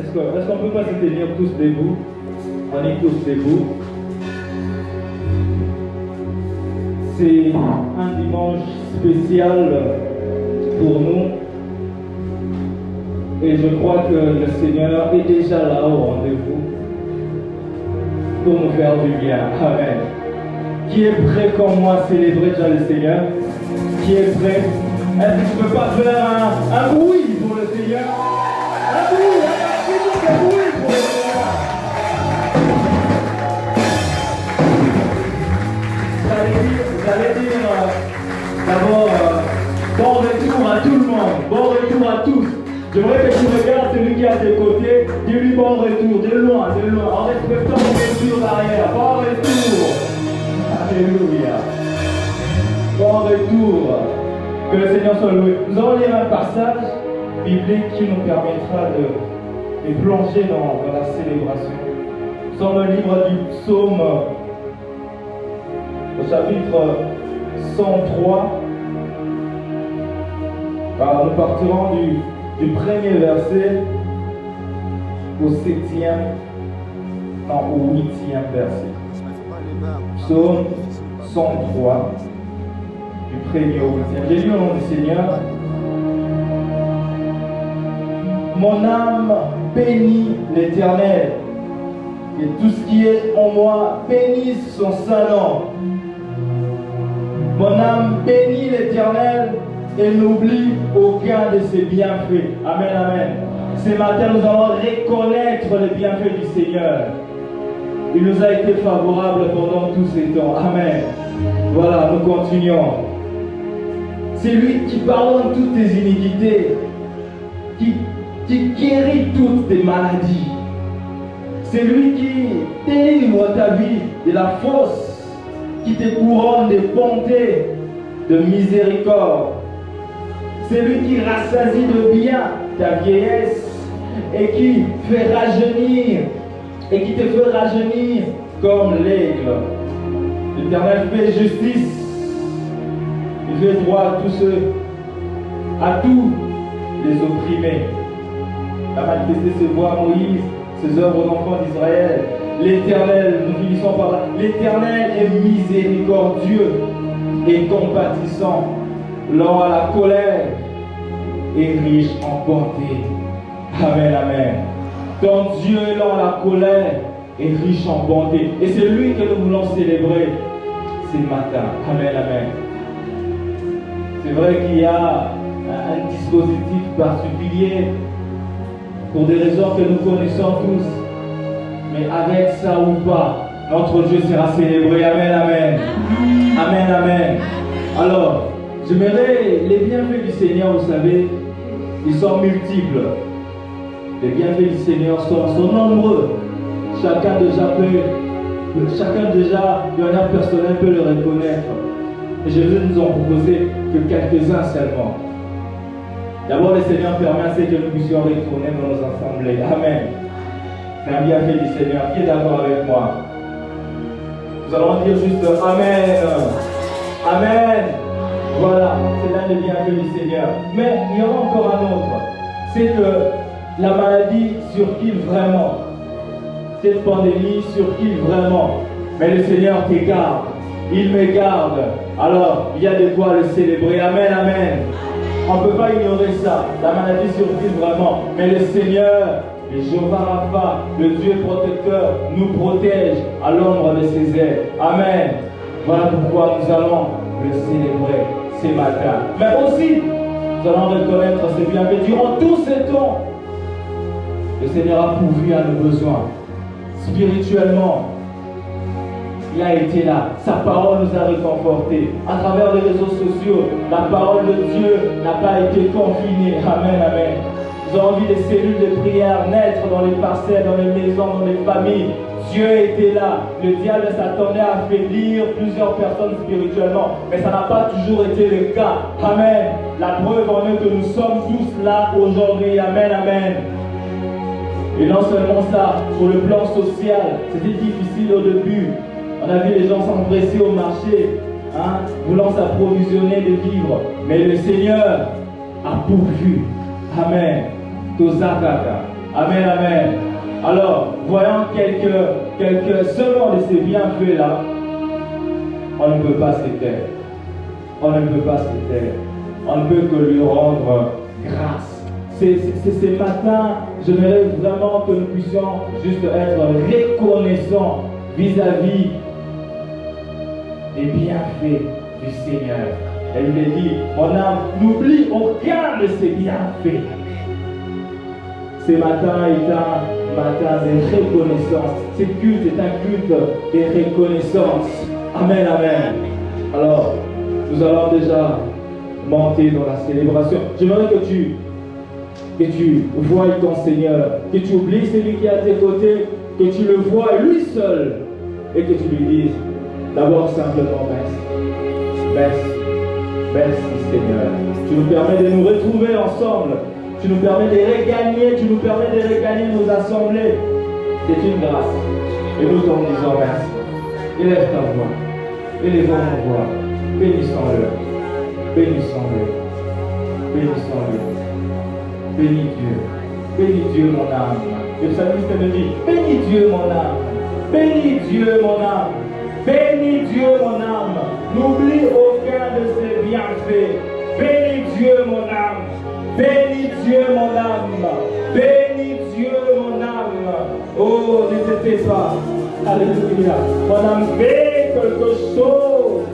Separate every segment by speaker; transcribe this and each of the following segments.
Speaker 1: qu'on peut pas se tenir tous debout? On est tous debout. C'est un dimanche spécial pour nous. Et je crois que le Seigneur est déjà là au rendez-vous pour nous faire du bien. Amen. Qui est prêt comme moi à célébrer déjà le Seigneur? Qui est prêt? Est-ce que tu peux pas faire un bruit pour le Seigneur? Un bruit, un bruit pour le Seigneur. J'allais dire d'abord bon retour à tout le monde, bon retour à tous. J'aimerais que tu regardes celui qui est à tes côtés, dis-lui bon retour, de loin, en respectant les mesures d'arrière. Bon retour. Alléluia. Bon retour. Que le Seigneur soit loué. Nous allons lire un passage biblique qui nous permettra de plonger dans la célébration. Nous sommes dans le livre du psaume, au chapitre 103. Alors nous partirons du premier verset au 7e, non, au 8e verset. Psaume 103, du premier au 8e. J'ai lu au nom du Seigneur. Mon âme bénit l'Éternel, et tout ce qui est en moi bénisse son saint nom. Mon âme bénit l'Éternel et n'oublie aucun de ses bienfaits. Amen, amen. Ce matin, nous allons reconnaître les bienfaits du Seigneur. Il nous a été favorable pendant tous ces temps. Amen. Voilà, nous continuons. C'est lui qui pardonne toutes tes iniquités, qui guérit toutes tes maladies. C'est lui qui délivre ta vie de la fosse, qui te couronne de bonté, de miséricorde. C'est lui qui rassasie de bien ta vieillesse et qui fait rajeunir, et qui te fait rajeunir comme l'aigle. L'Éternel fait justice. Il fait droit à tous les opprimés. Il a manifesté ses voies à Moïse, ses œuvres aux enfants d'Israël. L'Éternel, nous finissons par là. L'Éternel est miséricordieux et compatissant, lent à la colère et riche en bonté. Amen, amen. Ton Dieu est lent à la colère et riche en bonté. Et c'est lui que nous voulons célébrer ce matin. Amen, amen. C'est vrai qu'il y a un dispositif particulier pour des raisons que nous connaissons tous. Mais avec ça ou pas, notre Dieu sera célébré. Amen, amen. Amen, amen. Alors, j'aimerais les bienfaits du Seigneur, vous savez, ils sont multiples. Les bienfaits du Seigneur sont nombreux. Chacun déjà, de manière personnelle, peut le reconnaître. Et je vais nous en proposer que quelques-uns seulement. D'abord, le Seigneur permet à ce que nous puissions retourner dans nos assemblées. Amen. C'est un bienfait du Seigneur. Qui est d'accord avec moi? Nous allons dire juste Amen. Amen. Voilà, c'est l'un des bienfaits du Seigneur. Mais il y en a encore un autre. C'est que la maladie surkille vraiment. Cette pandémie surkille vraiment. Mais le Seigneur te garde. Il me garde. Alors, il y a de quoi le célébrer. Amen, amen. On ne peut pas ignorer ça. La maladie surkille vraiment. Mais le Seigneur, le Jéhovah Rapha, le Dieu protecteur, nous protège à l'ombre de ses ailes. Amen. Voilà pourquoi nous allons le célébrer ce matin. Mais aussi, nous allons reconnaître ses bienfaits. Durant tous ces temps, le Seigneur a pourvu à nos besoins. Spirituellement, il a été là. Sa parole nous a réconfortés. À travers les réseaux sociaux, la parole de Dieu n'a pas été confinée. Amen, amen. Nous avons vu des cellules de prière naître dans les parcelles, dans les maisons, dans les familles. Dieu était là. Le diable s'attendait à affaiblir plusieurs personnes spirituellement. Mais ça n'a pas toujours été le cas. Amen. La preuve en est que nous sommes tous là aujourd'hui. Amen, amen. Et non seulement ça, sur le plan social, c'était difficile au début. On a vu les gens s'empresser au marché, voulant s'approvisionner de vivres. Mais le Seigneur a pourvu. Amen. Tozakaka. Amen, amen. Alors, voyant quelques seulement de ces bienfaits-là, on ne peut pas se taire. On ne peut pas se taire. On ne peut que lui rendre grâce. Ce matin, j'aimerais vraiment que nous puissions juste être reconnaissants vis-à-vis des bienfaits du Seigneur. Et il est dit, mon âme n'oublie aucun de ses bienfaits. Ce matin est un matin de reconnaissance. Ce culte est un culte de reconnaissance. Amen, amen. Alors, nous allons déjà monter dans la célébration. J'aimerais que tu voies ton Seigneur, que tu oublies celui qui est à tes côtés, que tu le vois lui seul et que tu lui dises d'abord simplement merci. Merci Seigneur. Tu nous permets de nous retrouver ensemble. Tu nous permets de regagner nos assemblées. C'est une grâce. Et nous t'en disons merci. Élève ta voix. Élevons nos voix. Bénissons-le. Bénissons-le. Bénissons-le. Bénis Dieu. Bénis Dieu mon âme. Le psalmiste me dit, bénis Dieu mon âme. Bénis Dieu mon âme. Bénis Dieu mon âme. N'oublie aucun de ses bienfaits. Bénis Dieu mon âme. Bénis Dieu mon âme. Bénis Dieu mon âme. Oh, ne te tais pas. Alléluia. Mon âme fait quelque chose.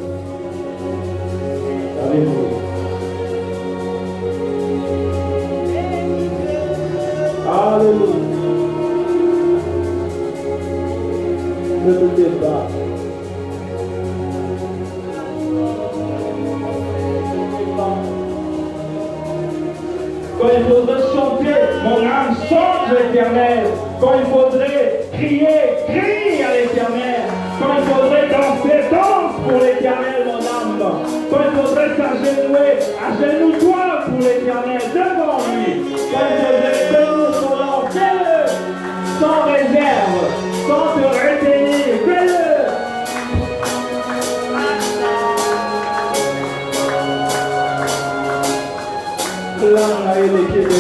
Speaker 1: Alléluia. Alléluia. Ne te tais pas. Quand il faudrait chanter, mon âme chante l'Éternel. Quand il faudrait crier, crie à l'Éternel. Quand il faudrait danser, danse pour l'Éternel, mon âme. Quand il faudrait s'agenouiller, agenouille-toi pour l'Éternel devant lui. Quand il faudrait bénir son nom, fais-le sans réserve, sans te retenir, fais-le. Là, il est qui de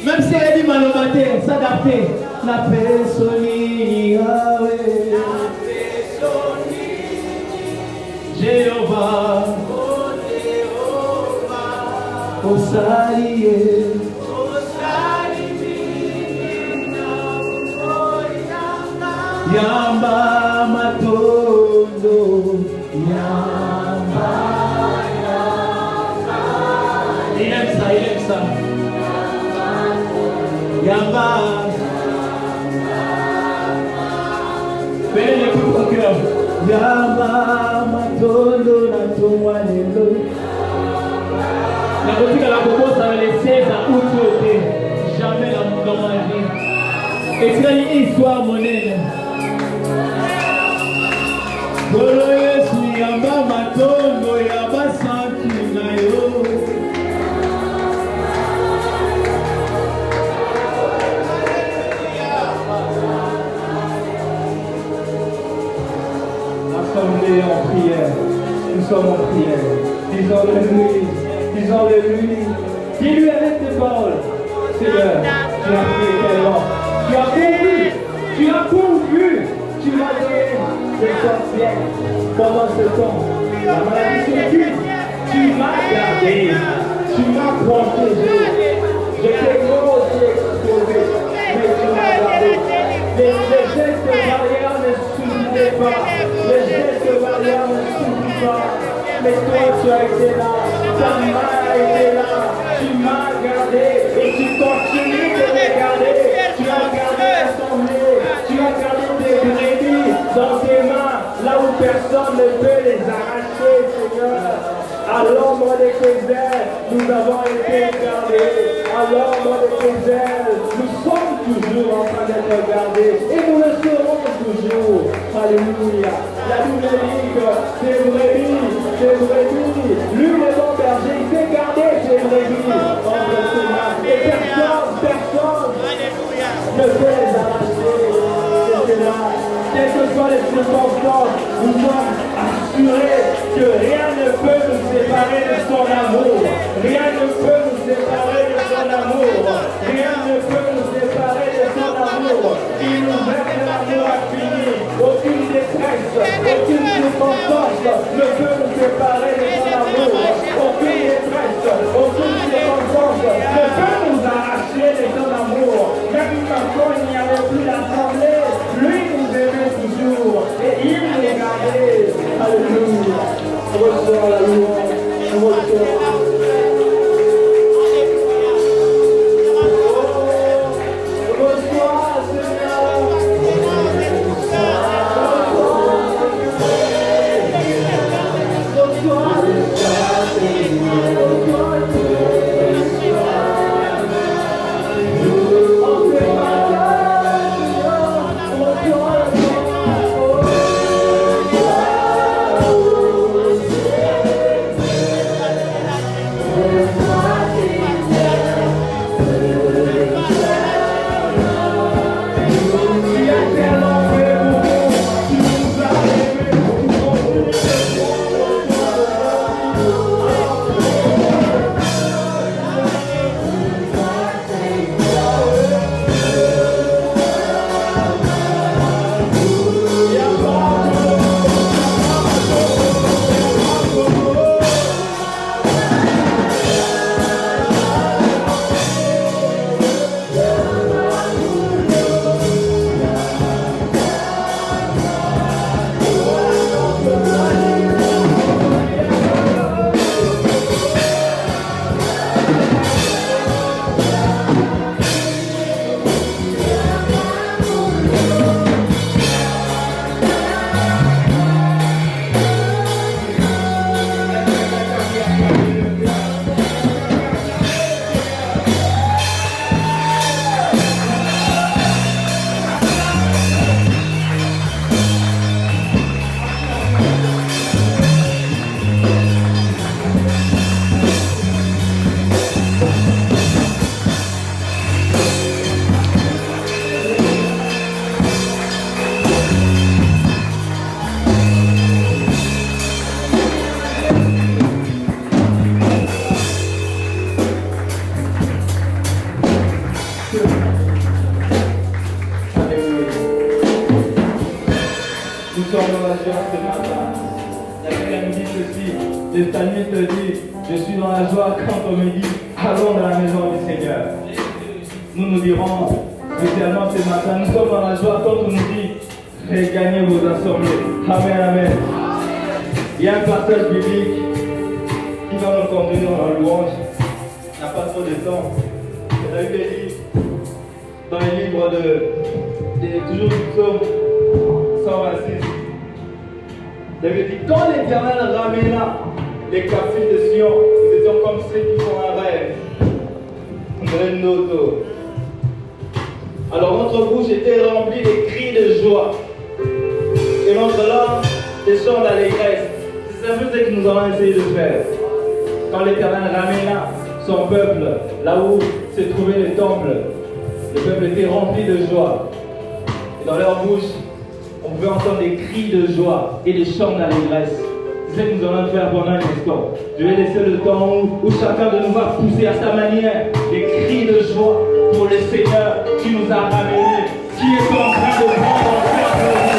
Speaker 1: Même si elle dit malhonnêteté, s'adapter. La personne Jéhovah, au salier, Yamba Matondo, Yamba. Il aime ça, il aime ça. Yamba. Venez les coups au cœur. Yamba Matondo, Natomwanelo. La boutique à la Bobo, ça va les 16 à août. Jamais dans ma vie. Et c'est une histoire monnaie. Bolo Yesu Yamba Matondo, Yamba Santi Nayo. Assemblée en prière. Nous sommes en prière. Disons-le lui. Disons-le lui. Dis-lui avec tes paroles. Seigneur, tu as prié tellement. Tu as pourvu. Tu as pourvu. Tu m'as donné de sorcières pendant ce temps. La maladie s'occupe. Tu m'as gardé. Tu m'as protégé. J'étais gros aussi exposé. Mais tu m'as gardé. Les gestes barrières ne suffisaient pas. Les gestes barrières ne suffisent pas. Mais toi, tu as été là. Ta main a été là. Tu m'as gardé. Et tu continues de me garder. Tu as gardé l'assemblée. Tu as gardé tes brebis dans tes mains. Là où personne ne peut les arracher, Seigneur. À l'ombre de tes ailes, nous avons été gardés. À l'ombre de tes ailes, nous sommes toujours en train d'être gardés. Et nous le serons toujours. Alléluia. La Bible dit que tes brebis, lui le bon berger, il fait garder ses brebis entre ses mains. Et personne ne peut les arracher. C'est là. Quelles que soient les circonstances, nous sommes assurés que rien ne peut nous séparer de son amour. Rien ne peut nous séparer de son amour. Rien ne peut nous séparer de son amour. Il nous aime de l'amour infini. Aucune détresse, aucune circonstance ne peut nous séparer de son amour. Aucune détresse, aucune circonstance ne peut nous arracher de son amour. Même quand il n'y avait plus l'assemblée, lui nous aimait toujours et il nous gardait. Alléluia. Reçois la louange. Reçois. ceci. Le psalmiste dit, je suis dans la joie quand on me dit, allons dans la maison du Seigneur. Nous dirons, spécialement ce matin, nous sommes dans la joie quand on nous dit, regagnez vos assemblées. Amen, amen. Il y a un passage biblique qui va nous conduire dans la louange. Il n'y a pas trop de temps. La Bible dit, dans les livres toujours du psaume 126, la Bible dit, quand l'Éternel ramena les captifs de Sion, nous étions comme ceux qui font un rêve. Grenoto. Alors notre bouche était remplie de cris de joie et notre langue des chants d'allégresse. C'est un peu ce que nous allons essayer de faire. Quand l'Éternel ramena son peuple là où se trouvait le temple, le peuple était rempli de joie. Et dans leur bouche, on pouvait entendre des cris de joie et des chants d'allégresse. C'est ce que nous allons faire pendant un instant. Je vais laisser le temps où chacun de nous va pousser à sa manière des cris de joie pour le Seigneur qui nous a ramenés, qui est en train de prendre en faire pour nous.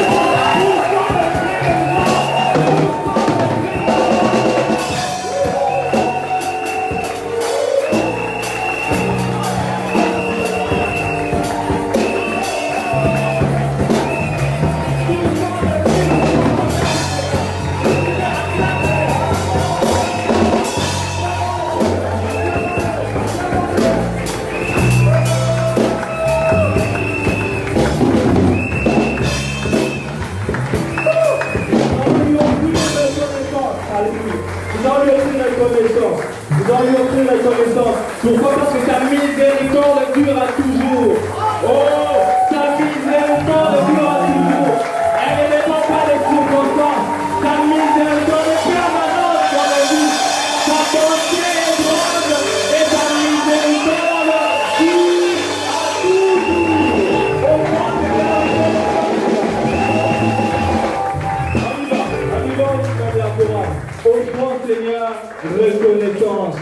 Speaker 1: Vous allez offrir la connaissance. Pourquoi? Parce que ta miséricorde dure à toujours. Oh, ta miséricorde dure à toujours. Elle ne dépend pas des circonstances. Ta miséricorde est permanente dans la vie. Ta bonté est grande et ta miséricorde dure à toujours. On y va comme la chorale. Au grand Seigneur, reconnaissance.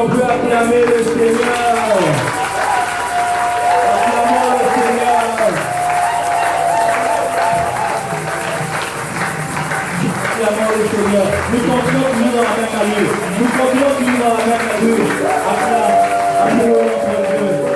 Speaker 1: on peut acclamer le Seigneur. Acclamons le Seigneur. Acclamons le Seigneur. Nous continuons toujours dans la même allure. Nous continuons toujours dans la même allure. Acclamons notre Dieu.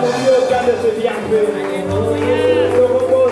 Speaker 1: oublié aucun de ses bienfaits. Je repose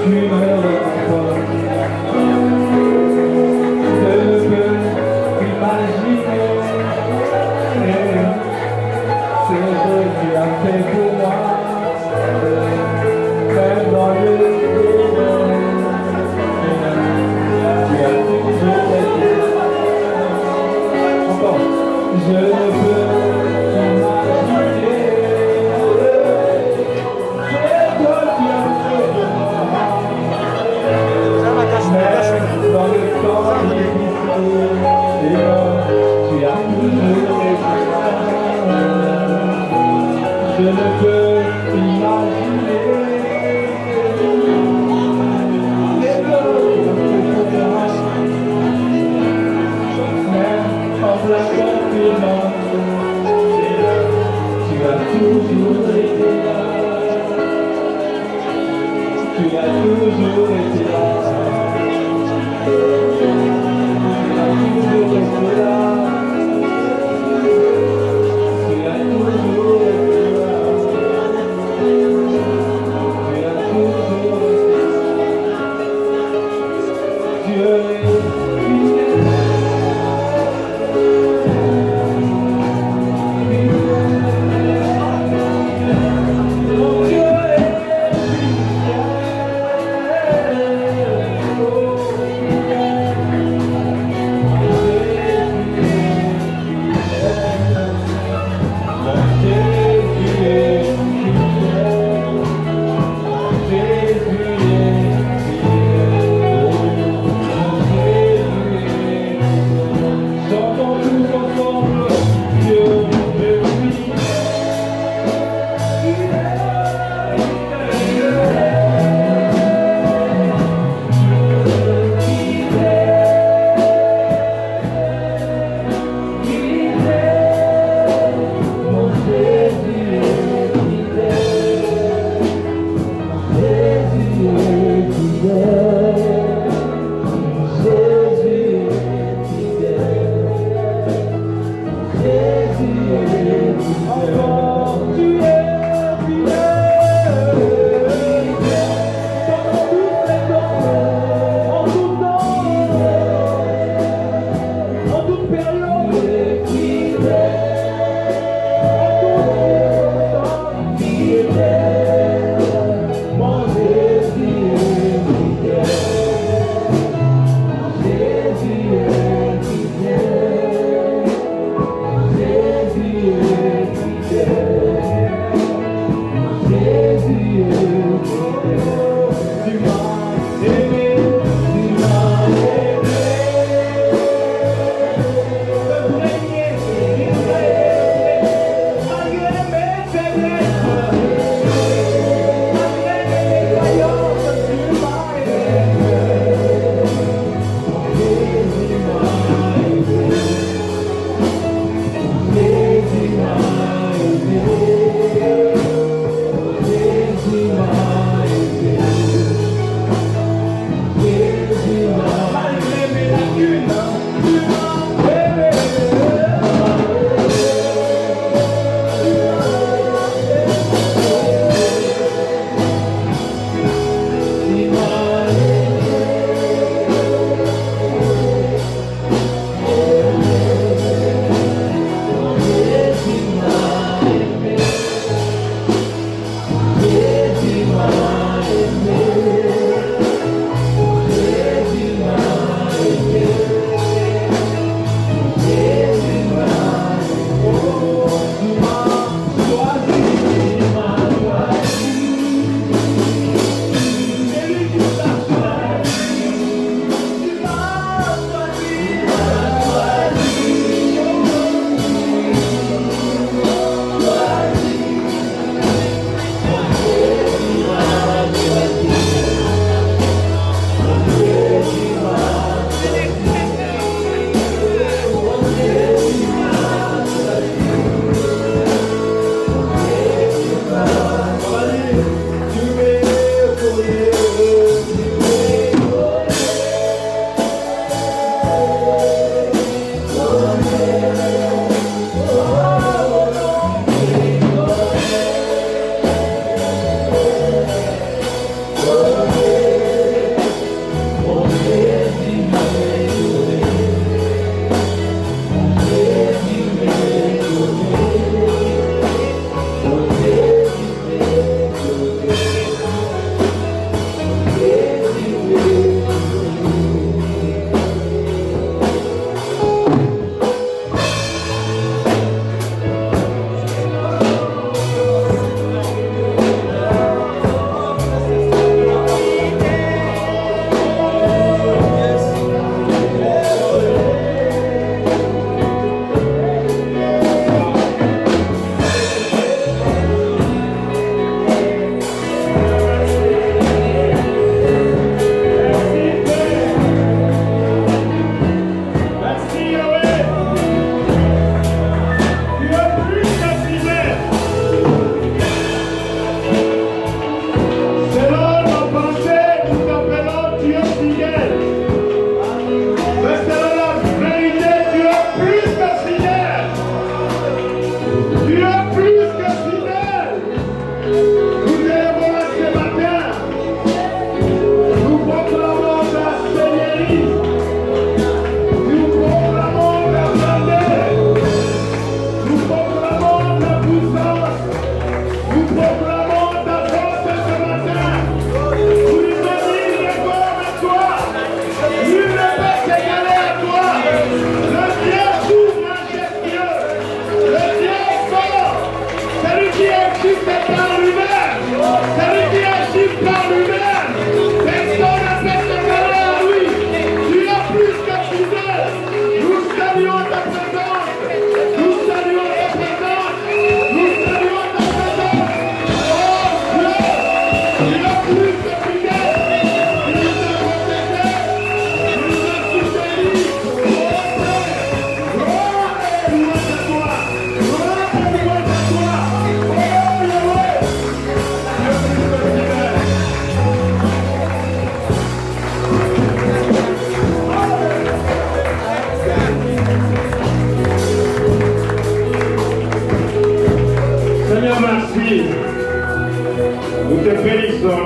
Speaker 2: Tu me
Speaker 1: Dieu est fidèle.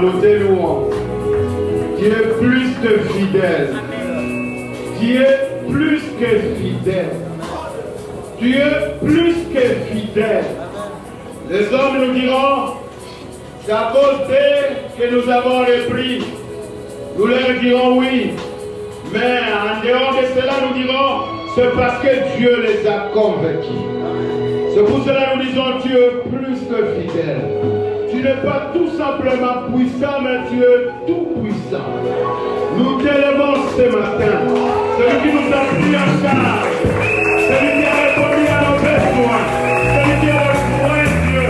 Speaker 2: nous t'élouons. Tu es plus que fidèle. Tu es plus que fidèle. Tu es plus que fidèle. Les hommes nous diront, c'est à cause d'eux que nous avons repris. Nous leur dirons oui. Mais en dehors de cela, nous dirons, c'est parce que Dieu les a convaincus. C'est pour cela que nous disons, tu es plus que fidèle. Tu n'es pas tout simplement puissant, mais tu es tout puissant. Nous t'élevons ce matin. Celui qui nous a pris en charge. Celui qui a répondu à nos besoins. Celui qui a le vrai Dieu.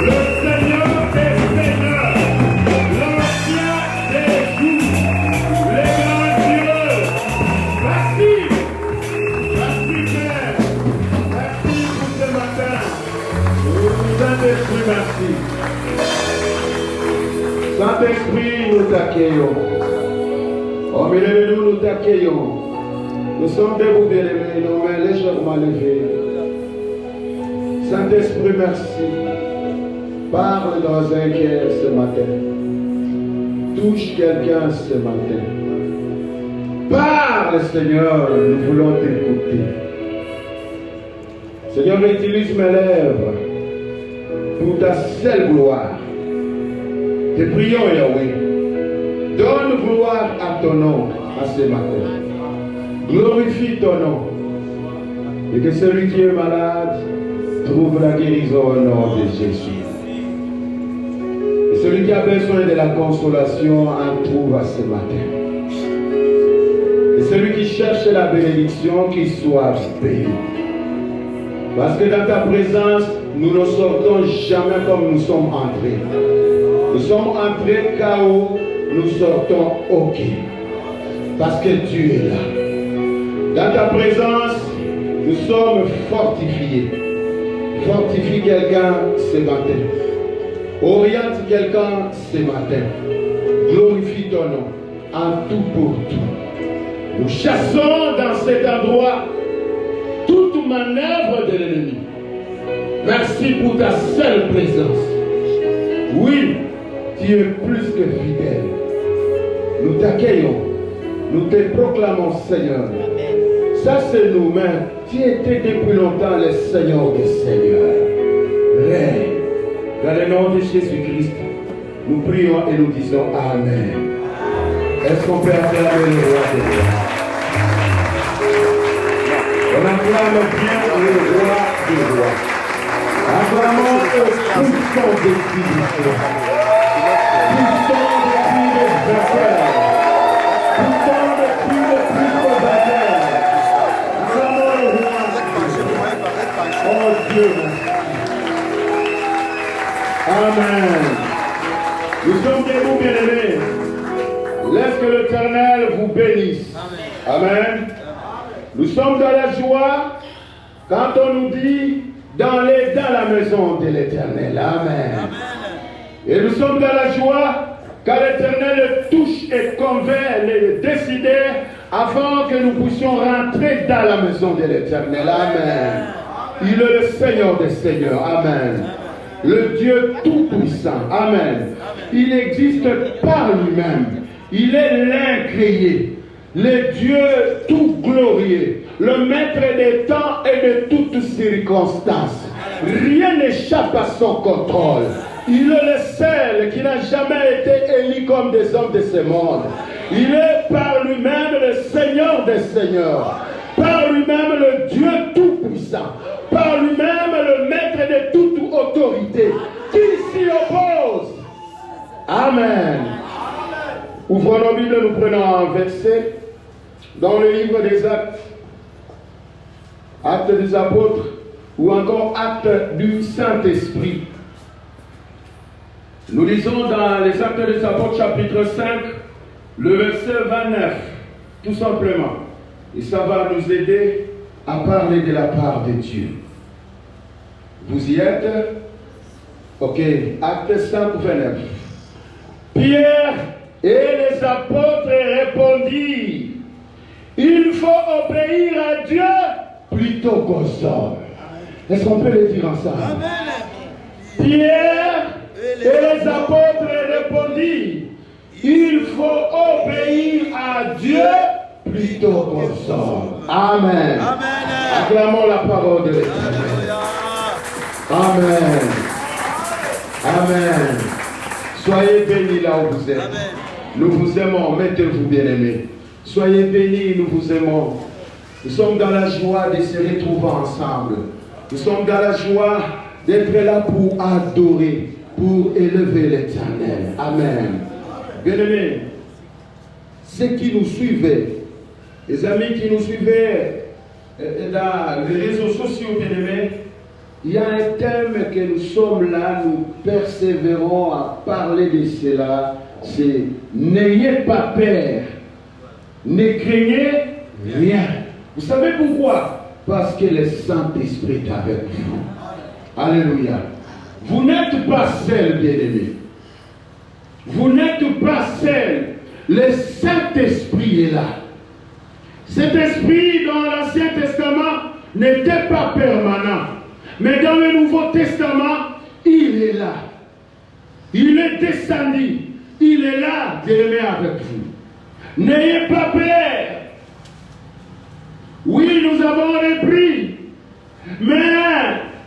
Speaker 2: Le Seigneur des Seigneurs. L'ancien des jours. Les grands dieux. Merci. Merci Père. Merci pour ce matin. Saint-Esprit, merci. Saint-Esprit, nous t'accueillons. Au milieu de nous, nous t'accueillons. Nous sommes debout, bien-aimés, nos mains légèrement levées. Saint-Esprit, merci. Parle dans un cœur ce matin. Touche quelqu'un ce matin. Parle, Seigneur, nous voulons t'écouter. Seigneur, utilise mes lèvres pour ta seule gloire. Te prions, Yahweh. Donne gloire à ton nom à ce matin. Glorifie ton nom. Et que celui qui est malade trouve la guérison au nom de Jésus. Et celui qui a besoin de la consolation en trouve à ce matin. Et celui qui cherche la bénédiction, qu'il soit béni. Parce que dans ta présence, nous ne sortons jamais comme nous sommes entrés. Nous sommes entrés KO, nous sortons OK. Parce que tu es là. Dans ta présence, nous sommes fortifiés. Fortifie quelqu'un ce matin. Oriente quelqu'un ce matin. Glorifie ton nom en tout pour tout. Nous chassons dans cet endroit toute manœuvre de l'ennemi. Merci pour ta seule présence. Oui, tu es plus que fidèle. Nous t'accueillons. Nous te proclamons, Seigneur. Ça, c'est nous-mêmes. Tu étais depuis longtemps le Seigneur des Seigneurs. Règne. Dans le nom de Jésus-Christ, nous prions et nous disons Amen. Est-ce qu'on peut acclamer le roi des rois? On acclame bien le roi des rois. Acclamons le puissant depuis l'histoire. Puissant depuis les affaires. Puissant depuis le plus combattant. Acclamons le roi. Oh Dieu. Amen. Nous sommes debout, bien-aimés. Laisse que l'Éternel vous bénisse. Amen. Nous sommes dans la joie quand on nous dit d'aller dans la maison de l'Éternel. Amen. Et nous sommes dans la joie quand l'Éternel touche et convainc les décideurs avant que nous puissions rentrer dans la maison de l'Éternel. Amen. Il est le Seigneur des Seigneurs. Amen. Le Dieu tout-puissant. Amen. Il existe par lui-même. Il est l'incréé. Le Dieu tout glorieux. Le maître des temps et de toutes circonstances. Rien n'échappe à son contrôle. Il est le seul qui n'a jamais été élu comme des hommes de ce monde. Il est par lui-même le Seigneur des Seigneurs. Par lui-même le Dieu tout-puissant. Par lui-même le maître de toute autorité. Qui s'y oppose? Amen. Ouvrons nos Bibles, nous prenons un verset dans le livre des Actes. Actes des Apôtres ou encore Actes du Saint-Esprit. Nous lisons dans les Actes des Apôtres chapitre 5, le verset 29, tout simplement. Et ça va nous aider à parler de la part de Dieu. Vous y êtes? Ok. Acte 5, 29. Pierre et les apôtres répondirent, il faut obéir à Dieu plutôt qu'aux hommes. Est-ce qu'on peut le dire ensemble? Amen. Pierre et les apôtres répondirent, dit, il faut obéir à Dieu plutôt qu'aux hommes. Amen. Acclamons la parole de l'Éternel. Amen. Amen. Soyez bénis là où vous êtes. Nous vous aimons. Mettez-vous bien-aimés. Soyez bénis, nous vous aimons. Nous sommes dans la joie de se retrouver ensemble. Nous sommes dans la joie d'être là pour adorer, pour élever l'Éternel. Amen. Bien-aimés, ceux qui nous suivaient, les amis qui nous suivaient dans les réseaux sociaux, bien-aimés, il y a un thème que nous sommes là, nous persévérons à parler de cela. C'est n'ayez pas peur, ne craignez rien. Vous savez pourquoi? Parce que le Saint-Esprit est avec vous. Alléluia. Vous n'êtes pas seul, bien-aimés. Vous n'êtes pas seul. Le Saint-Esprit est là. Cet esprit dans l'Ancien Testament n'était pas permanent. Mais dans le Nouveau Testament, il est là. Il est descendu. Il est là, bien-aimés, avec vous. N'ayez pas peur. Oui, nous avons repris. Mais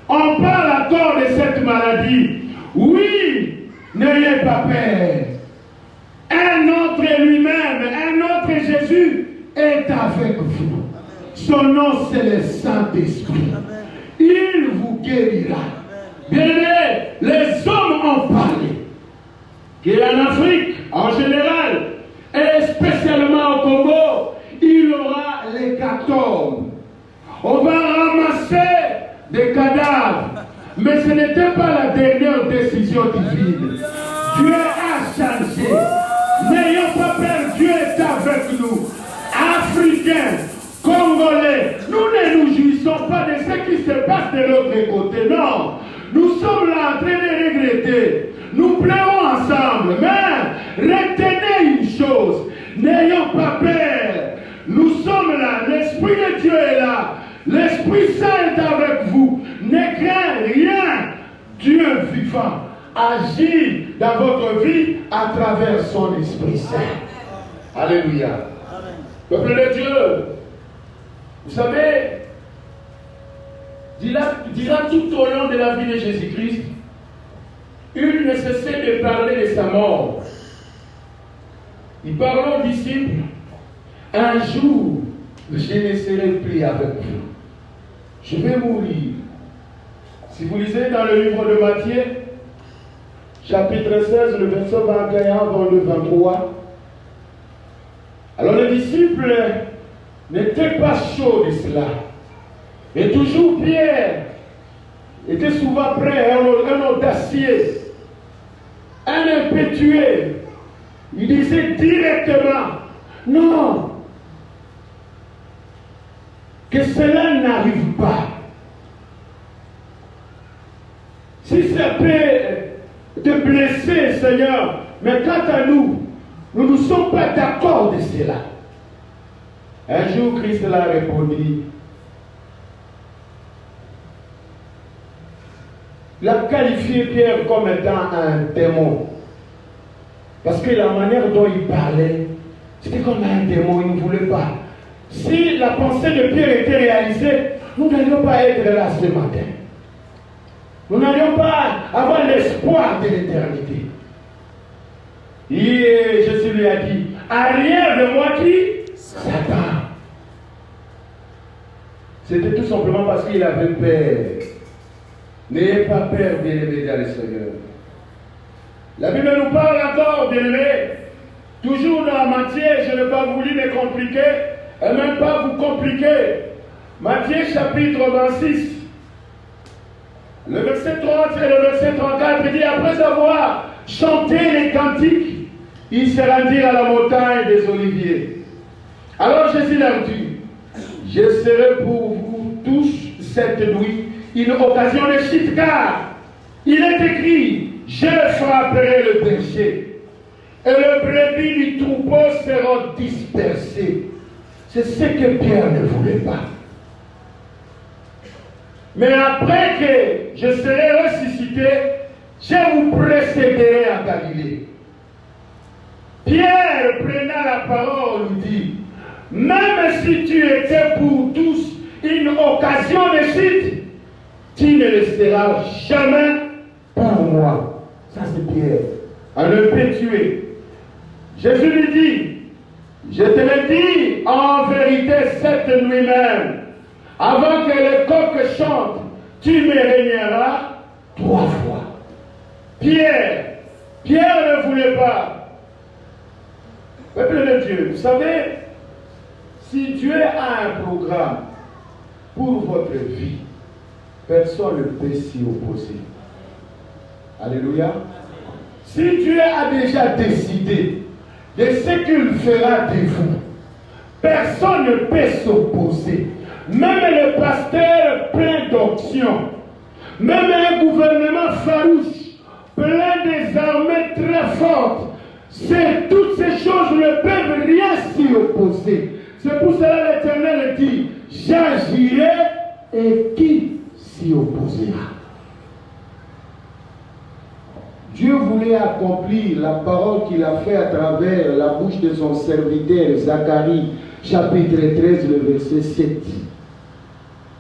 Speaker 2: on parle encore de cette maladie. Oui, n'ayez pas peur. Un autre lui-même, un autre Jésus est avec vous. Son nom, c'est le Saint-Esprit. Il vous guérira. Bien-aimés, les hommes ont parlé qu'en Afrique, en général, et spécialement au Congo, il y aura l'hécatombe. On va ramasser des cadavres. Mais ce n'était pas la dernière décision divine. Dieu a changé. N'ayons pas peur, Dieu est avec nous. Africains, Congolais, nous ne nous jouissons pas de ce qui se passe de l'autre côté. Non, nous sommes là en train de regretter. Nous pleurons ensemble. Mais retenez une chose. N'ayons pas peur. Nous sommes là. L'Esprit de Dieu est là. L'Esprit Saint est avec vous. Ne craignez rien. Dieu vivant agit dans votre vie à travers son Esprit Saint. Alléluia. Peuple de Dieu, vous savez, dira tout au long de la vie de Jésus-Christ, il ne cessait de parler de sa mort. Il parlait aux disciples, un jour, je ne serai plus avec vous. Je vais mourir. Si vous lisez dans le livre de Matthieu, chapitre 16, le verset 21, 22, 23, alors les disciples n'étaient pas chauds de cela. Et toujours Pierre était souvent prêt, un audacieux, un impétueux. Il disait directement, non, que cela n'arrive pas. Si ça peut te blesser, Seigneur, mais quant à nous, nous ne sommes pas d'accord de cela. Un jour, Christ l'a répondu. Il a qualifié Pierre comme étant un démon. Parce que la manière dont il parlait, c'était comme un démon, il ne voulait pas. Si la pensée de Pierre était réalisée, nous n'allions pas être là ce matin. Nous n'allions pas avoir l'espoir de l'éternité. Et Jésus lui a dit, arrière de moi qui? Satan. C'était tout simplement parce qu'il avait peur. N'ayez pas peur, bien-aimés dans le Seigneur. La Bible nous parle encore, bien-aimés. Toujours dans Matthieu, je n'ai pas voulu me compliquer, et même pas vous compliquer. Matthieu chapitre 26. Le verset 30 et le verset 34 dit, après avoir chanté les cantiques, ils se rendirent à la montagne des Oliviers. Alors Jésus leur dit, je serai pour vous tous cette nuit une occasion de chute, car il est écrit, je frapperai le berger, et le brebis du troupeau seront dispersés. C'est ce que Pierre ne voulait pas. Mais après que je serai ressuscité, je vous précéderai à Galilée. Pierre, prenant la parole, dit, même si tu étais pour tous une occasion de chute, tu ne le seras jamais pour moi. Ça c'est Pierre. À le tuer. Jésus lui dit, je te le dis en vérité cette nuit même, avant que le coq chante, tu me régneras 3 fois. Pierre ne voulait pas. Peuple de Dieu, vous savez, si Dieu a un programme pour votre vie, personne ne peut s'y opposer. Alléluia. Si Dieu a déjà décidé de ce qu'il fera de vous, personne ne peut s'opposer. Même le pasteur plein d'options, même un gouvernement farouche, plein des armées très fortes, toutes ces choses ne peuvent rien s'y opposer. C'est pour cela que l'Éternel dit, j'agirai et qui s'y opposera? Dieu voulait accomplir la parole qu'il a fait à travers la bouche de son serviteur Zacharie, chapitre 13, le verset 7.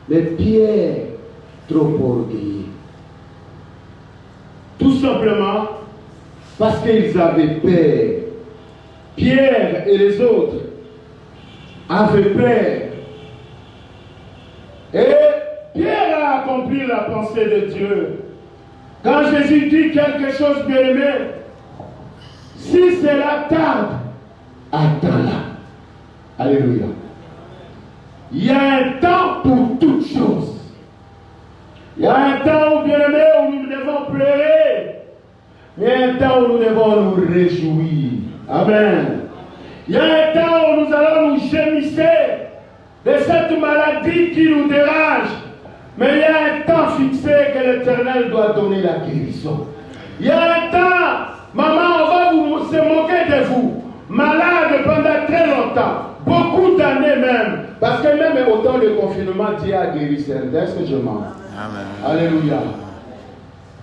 Speaker 2: Mais Pierre, trop orgueilleux. Tout simplement parce qu'ils avaient peur. Pierre et les autres avaient peur. Et Pierre a accompli la pensée de Dieu. Quand Jésus dit quelque chose bien aimé, si cela tarde, attends-la. Alléluia. Il y a un temps pour toutes choses. Il y a un temps, bien aimé, où nous devons pleurer. Il y a un temps où nous devons nous réjouir. Amen. Il y a un temps où nous allons nous gémisser de cette maladie qui nous dérange. Mais il y a un temps fixé que l'Éternel doit donner la guérison. Il y a un temps, maman, on va se moquer de vous. Malade pendant très longtemps. Beaucoup d'années même. Parce que même au temps de confinement, Dieu a guéri certains. Est-ce que je mens? Amen. Alléluia.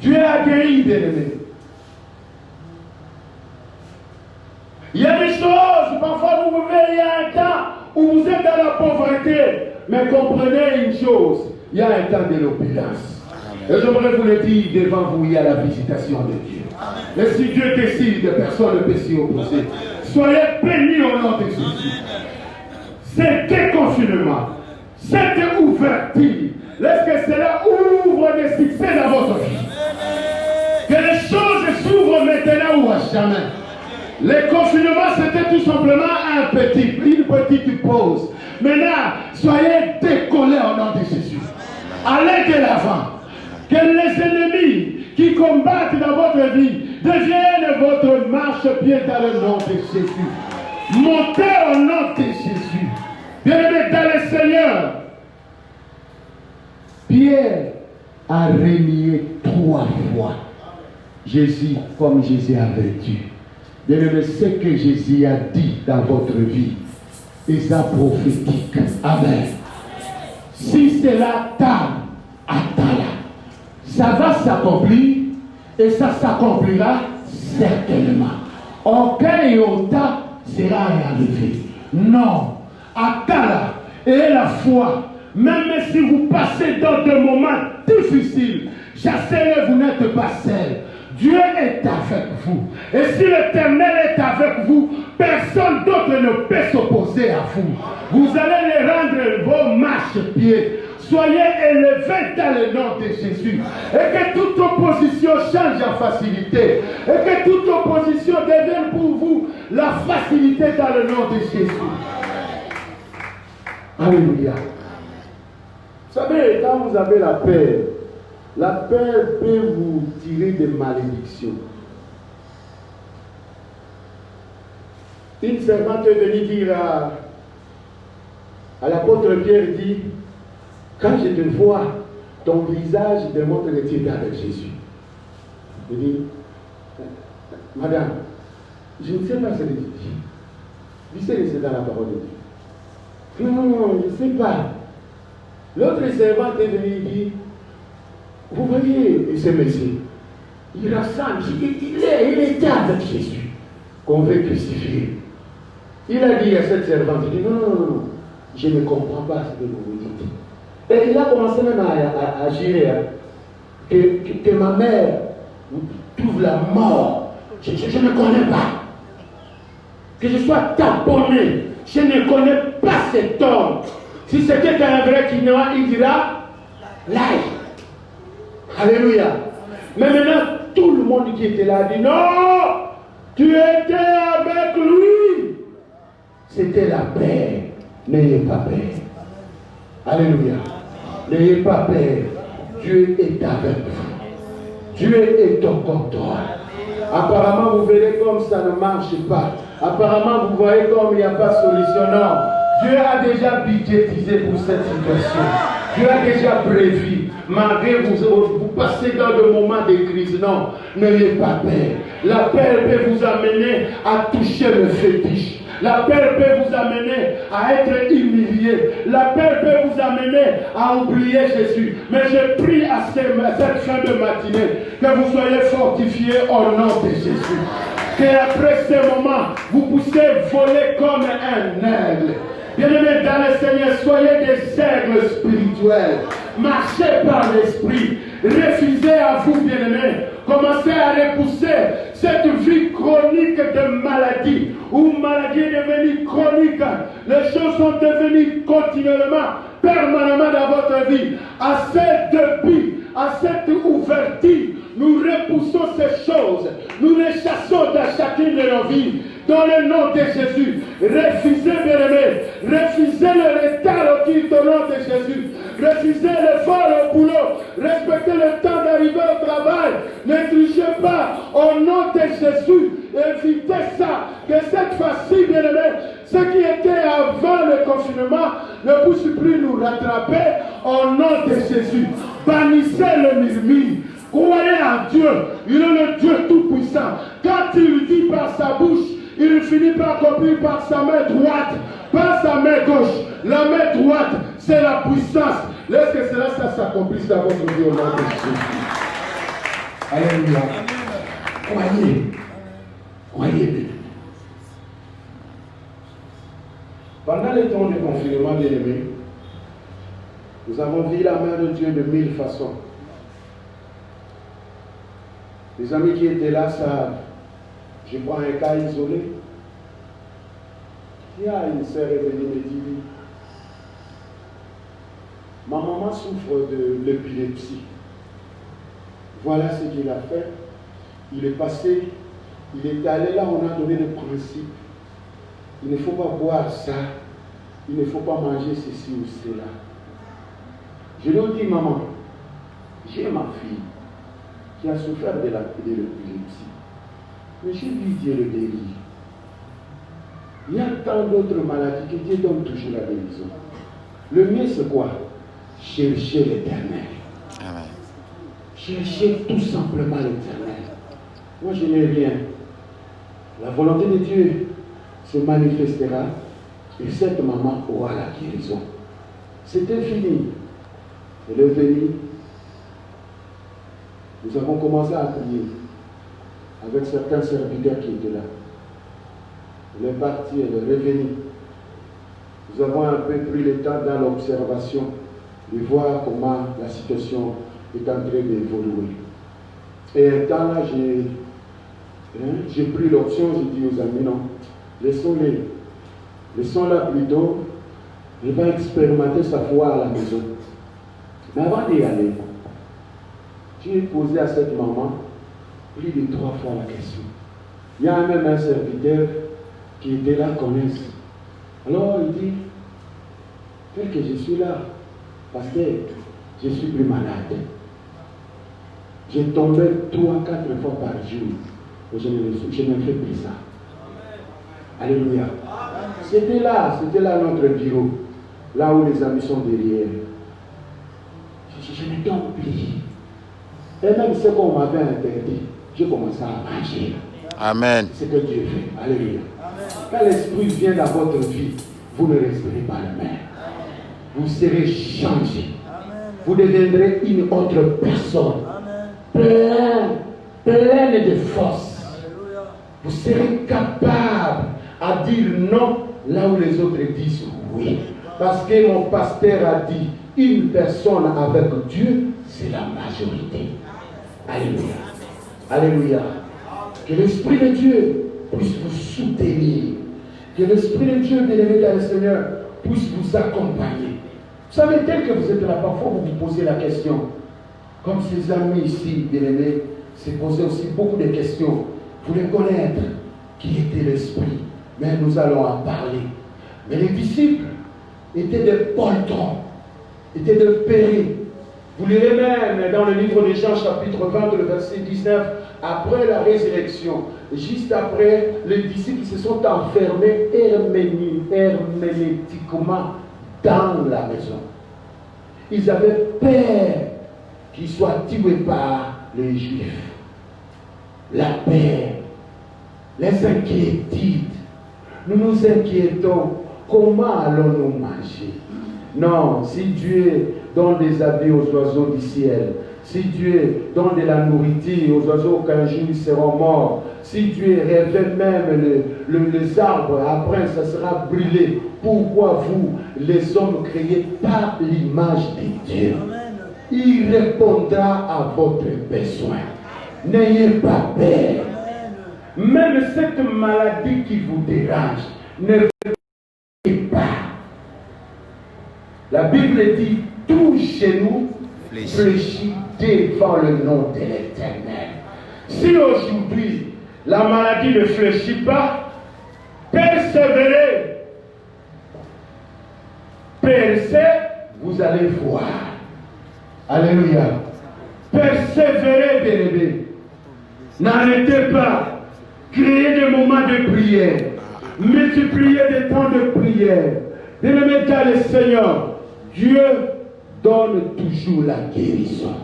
Speaker 2: Dieu a guéri, bien-aimés. Il y a des choses, parfois vous pouvez, il y a un temps où vous êtes dans la pauvreté. Mais comprenez une chose, il y a un temps de l'opulence. Et j'aimerais vous le dire, devant vous, il y a la visitation de Dieu. Et si Dieu décide, personne ne peut s'y opposer. Soyez bénis au nom de Jésus. C'est déconfinement, cette ouverture, laisse que cela ouvre des succès dans votre vie. Que les choses s'ouvrent maintenant ou à jamais. Le confinement, c'était tout simplement une petite pause. Maintenant, soyez décollés au nom de Jésus. Allez de l'avant. Que les ennemis qui combattent dans votre vie deviennent votre marche-pied dans le nom de Jésus. Montez au nom de Jésus. Bien-aimés dans le Seigneur. Pierre a renié 3 fois Jésus comme Jésus avait dit. Bien-aimés, ce que Jésus a dit dans votre vie est ça prophétique. Amen. Si cela tarde, attends-la. Ça va s'accomplir et ça s'accomplira certainement. Aucun iota sera enlevé. Non. Attends-la. Et la foi, même si vous passez dans des moments difficiles, chassez-le, vous n'êtes pas seul. Dieu est avec vous. Et si l'Éternel est avec vous, personne d'autre ne peut s'opposer à vous. Vous allez les rendre vos marchepieds. Soyez élevés dans le nom de Jésus. Et que toute opposition change en facilité. Et que toute opposition devienne pour vous la facilité dans le nom de Jésus. Alléluia. Vous savez, quand vous avez la peur peut vous tirer des malédictions. Une servante est venue dire à l'apôtre Pierre, dit, quand je te vois, ton visage démontre que tu es avec Jésus. Il dit, madame, je ne sais pas ce que tu dis. Tu sais que c'est dans la parole de Dieu. Non, je ne sais pas. L'autre servante est venue et dit, vous voyez ce monsieur, il ressemble, il était avec Jésus. qu'on veut crucifier. Il a dit à cette servante, il dit non, je ne comprends pas ce que vous dites. Et il a commencé même à agir, que ma mère trouve la mort. Je ne connais pas. Que je sois taponné, je ne connais pas cet homme. Si c'était un vrai Kinois, il dira l'ail. Alléluia. Mais maintenant, tout le monde qui était là dit non, tu étais avec lui. C'était la paix. N'ayez pas peur. Alléluia. N'ayez pas peur. Dieu est avec vous. Dieu est au contrôle. Apparemment, vous verrez comme ça ne marche pas. Apparemment, vous voyez comme il n'y a pas de solution. Non. Dieu a déjà budgétisé pour cette situation. Dieu a déjà prévu. Malgré vous passez dans le moment de crise. Non, n'ayez pas peur. La peur peut vous amener à toucher le fétiche. La peur peut vous amener à être humilié. La peur peut vous amener à oublier Jésus. Mais je prie à cette fin de matinée que vous soyez fortifiés au nom de Jésus. Qu'après ce moment, vous puissiez voler comme un aigle. Bien-aimés dans le Seigneur, soyez des aigles spirituels. Marchez par l'esprit. Refusez à vous, bien-aimés. Commencez à repousser cette vie chronique de maladie. Où maladie est devenue chronique. Les choses sont devenues continuellement, permanemment dans votre vie. À cette début, à cette ouverture, nous repoussons ces choses. Nous les chassons dans chacune de nos vies. Dans le nom de Jésus, refusez, bien-aimés, refusez le retard au culte au nom de Jésus. Refusez le vol au boulot. Respectez le temps d'arriver au travail. Ne trichez pas au nom de Jésus. Évitez ça. Que cette fois-ci, bien-aimés, ce qui était avant le confinement ne puisse plus nous rattraper au nom de Jésus. Bannissez le murmure. Croyez en Dieu. Il est le Dieu Tout-Puissant. Quand il dit par sa bouche, il finit par accomplir par sa main droite, par sa main gauche. La main droite, c'est la puissance. Laissez que cela s'accomplisse dans votre vie au nom de Jésus. Alléluia. Croyez. Croyez. Pendant les temps de confinement, bien aimés, nous avons vu la main de Dieu de mille façons. Les amis qui étaient là savent. Je prends un cas isolé. Il y a une sœur est venue me dire, ma maman souffre de l'épilepsie. Voilà ce qu'il a fait. Il est passé, il est allé là, on a donné le principe. Il ne faut pas boire ça, il ne faut pas manger ceci ou cela. Je lui ai dit, maman, j'ai ma fille qui a souffert de l'épilepsie. Mais j'ai vu Dieu le guérir. Il y a tant d'autres maladies que Dieu donne toujours la guérison. Le mieux c'est quoi? Chercher l'Éternel. Amen. Chercher tout simplement l'Éternel. Moi je n'ai rien. La volonté de Dieu se manifestera et cette maman aura la guérison. C'était fini. Elle est venue. Nous avons commencé à prier avec certains serviteurs qui étaient là. Elle est partie, elle est revenue. Nous avons un peu pris le temps dans l'observation de voir comment la situation est en train d'évoluer. Et un temps là, j'ai pris l'option, j'ai dit aux amis, non, laissons-les. Laissons-la plutôt. Elle va expérimenter sa foi à la maison. Mais avant d'y aller, j'ai posé à cette maman plus de 3 fois la question. Il y a même un serviteur qui était là, connaisse. Alors il dit, tel que je suis là, parce que je suis plus malade. J'ai tombé 3-4 fois par jour. Je ne fais plus ça. Alléluia. C'était là notre bureau, là où les amis sont derrière. Je ne tombe plus. Et même ce qu'on m'avait interdit, j'ai commencé à manger.
Speaker 3: Amen.
Speaker 2: C'est ce que Dieu fait. Alléluia. Quand l'Esprit vient dans votre vie, vous ne resterez pas le même. Vous serez changé. Vous deviendrez une autre personne. Pleine de force. vous serez capable à dire non là où les autres disent oui. Parce que mon pasteur a dit, une personne avec Dieu, c'est la majorité. Alléluia. Alléluia. Que l'Esprit de Dieu puisse vous soutenir. Que l'Esprit de Dieu, bien-aimé dans le Seigneur, puisse vous accompagner. Vous savez, tel que vous êtes là, parfois vous vous posez la question. Comme ces amis ici, bien-aimés, se posaient aussi beaucoup de questions. Vous voulez connaître qui était l'Esprit. Mais nous allons en parler. Mais les disciples étaient des poltrons, étaient des périls. Vous lirez même dans le livre de Jean, chapitre 20, le verset 19, après la résurrection, juste après, les disciples se sont enfermés hermétiquement dans la maison. Ils avaient peur qu'ils soient tués par les Juifs. La peur, les inquiétudes. Nous nous inquiétons. Comment allons-nous manger? Non, si Dieu donne des habits aux oiseaux du ciel, si Dieu donne de la nourriture aux oiseaux qu'un jour ils seront morts, si Dieu révèle même les arbres, après ça sera brûlé, pourquoi vous, les hommes créés par l'image de Dieu? Il répondra à votre besoin. N'ayez pas peur. Même cette maladie qui vous dérange, ne faites pas. La Bible dit, tout genou fléchit devant le nom de l'Éternel. Si aujourd'hui, la maladie ne fléchit pas, persévérez. Vous allez voir. Alléluia. Persévérez, bien-aimés. N'arrêtez pas. Créez des moments de prière. Multipliez des temps de prière. Bien-aimés dans le Seigneur, Dieu donne toujours la guérison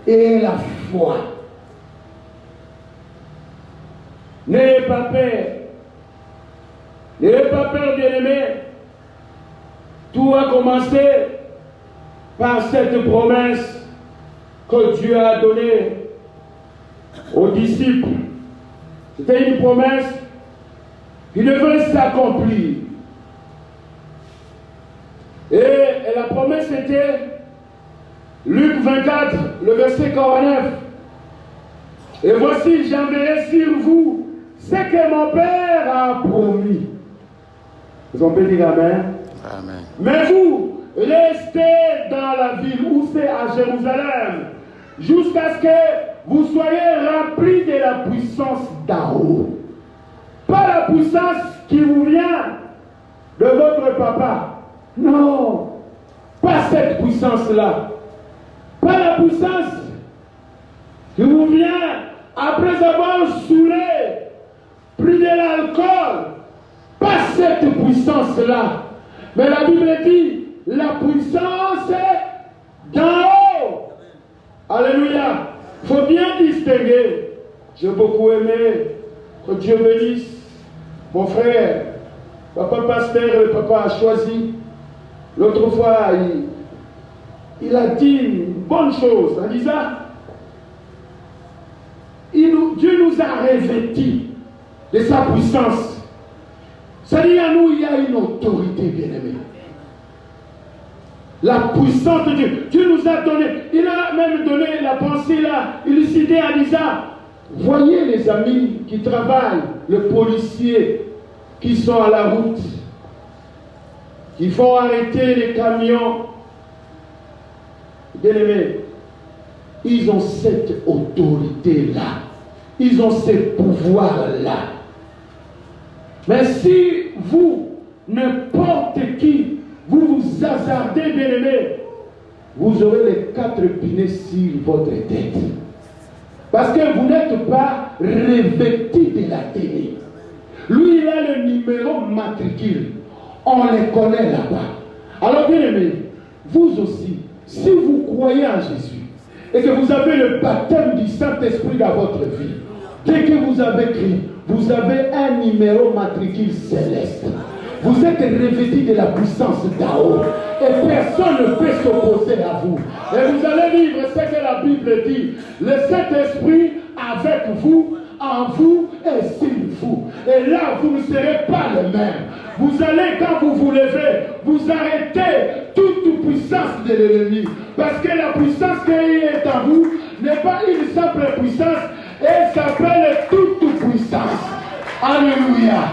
Speaker 2: et la foi. N'ayez pas peur. N'ayez pas peur, bien-aimés. Tout a commencé par cette promesse que Dieu a donnée aux disciples. C'était une promesse qui devait s'accomplir. Et la promesse était Luc 24, le verset 49. Et voici, j'enverrai sur vous ce que mon Père a promis. Vous pouvez dire Amen.
Speaker 3: Amen.
Speaker 2: Mais vous, restez dans la ville où c'est à Jérusalem, jusqu'à ce que vous soyez remplis de la puissance d'en haut. Pas la puissance qui vous vient de votre papa. Non, pas cette puissance-là. Pas la puissance qui vous vient après avoir saoulé, pris de l'alcool. Pas cette puissance-là. Mais la Bible dit, la puissance est d'en haut. Alléluia. Il faut bien distinguer. J'ai beaucoup aimé que Dieu bénisse mon frère. Papa pasteur, le papa a choisi. L'autre fois, il a dit une bonne chose en disant, Dieu nous a revêtis de sa puissance. C'est-à-dire, à nous, il y a une autorité, bien-aimée. La puissance de Dieu. Dieu nous a donné, il a même donné la pensée là, illucidée en disant, voyez les amis qui travaillent, les policiers qui sont à la route, qui font arrêter les camions. Bien-aimés, ils ont cette autorité-là. Ils ont ce pouvoir-là. Mais si vous, n'importe qui, vous vous hasardez, bien-aimés, vous aurez les 4 pinés sur votre tête. Parce que vous n'êtes pas revêtu de la télé. Lui, il a le numéro matricule. On les connaît là-bas. Alors, bien-aimés, vous aussi, si vous croyez en Jésus et que vous avez le baptême du Saint-Esprit dans votre vie, dès que vous avez crié, vous avez un numéro matricule céleste. Vous êtes revêtis de la puissance d'en haut. Et personne ne peut s'opposer à vous. Et vous allez vivre ce que la Bible dit. Le Saint-Esprit avec vous, en vous et sur Et là, vous ne serez pas le même. Vous allez, quand vous vous levez, vous arrêtez toute puissance de l'ennemi. Parce que la puissance qui est en vous n'est pas une simple puissance, elle s'appelle toute puissance. Alléluia.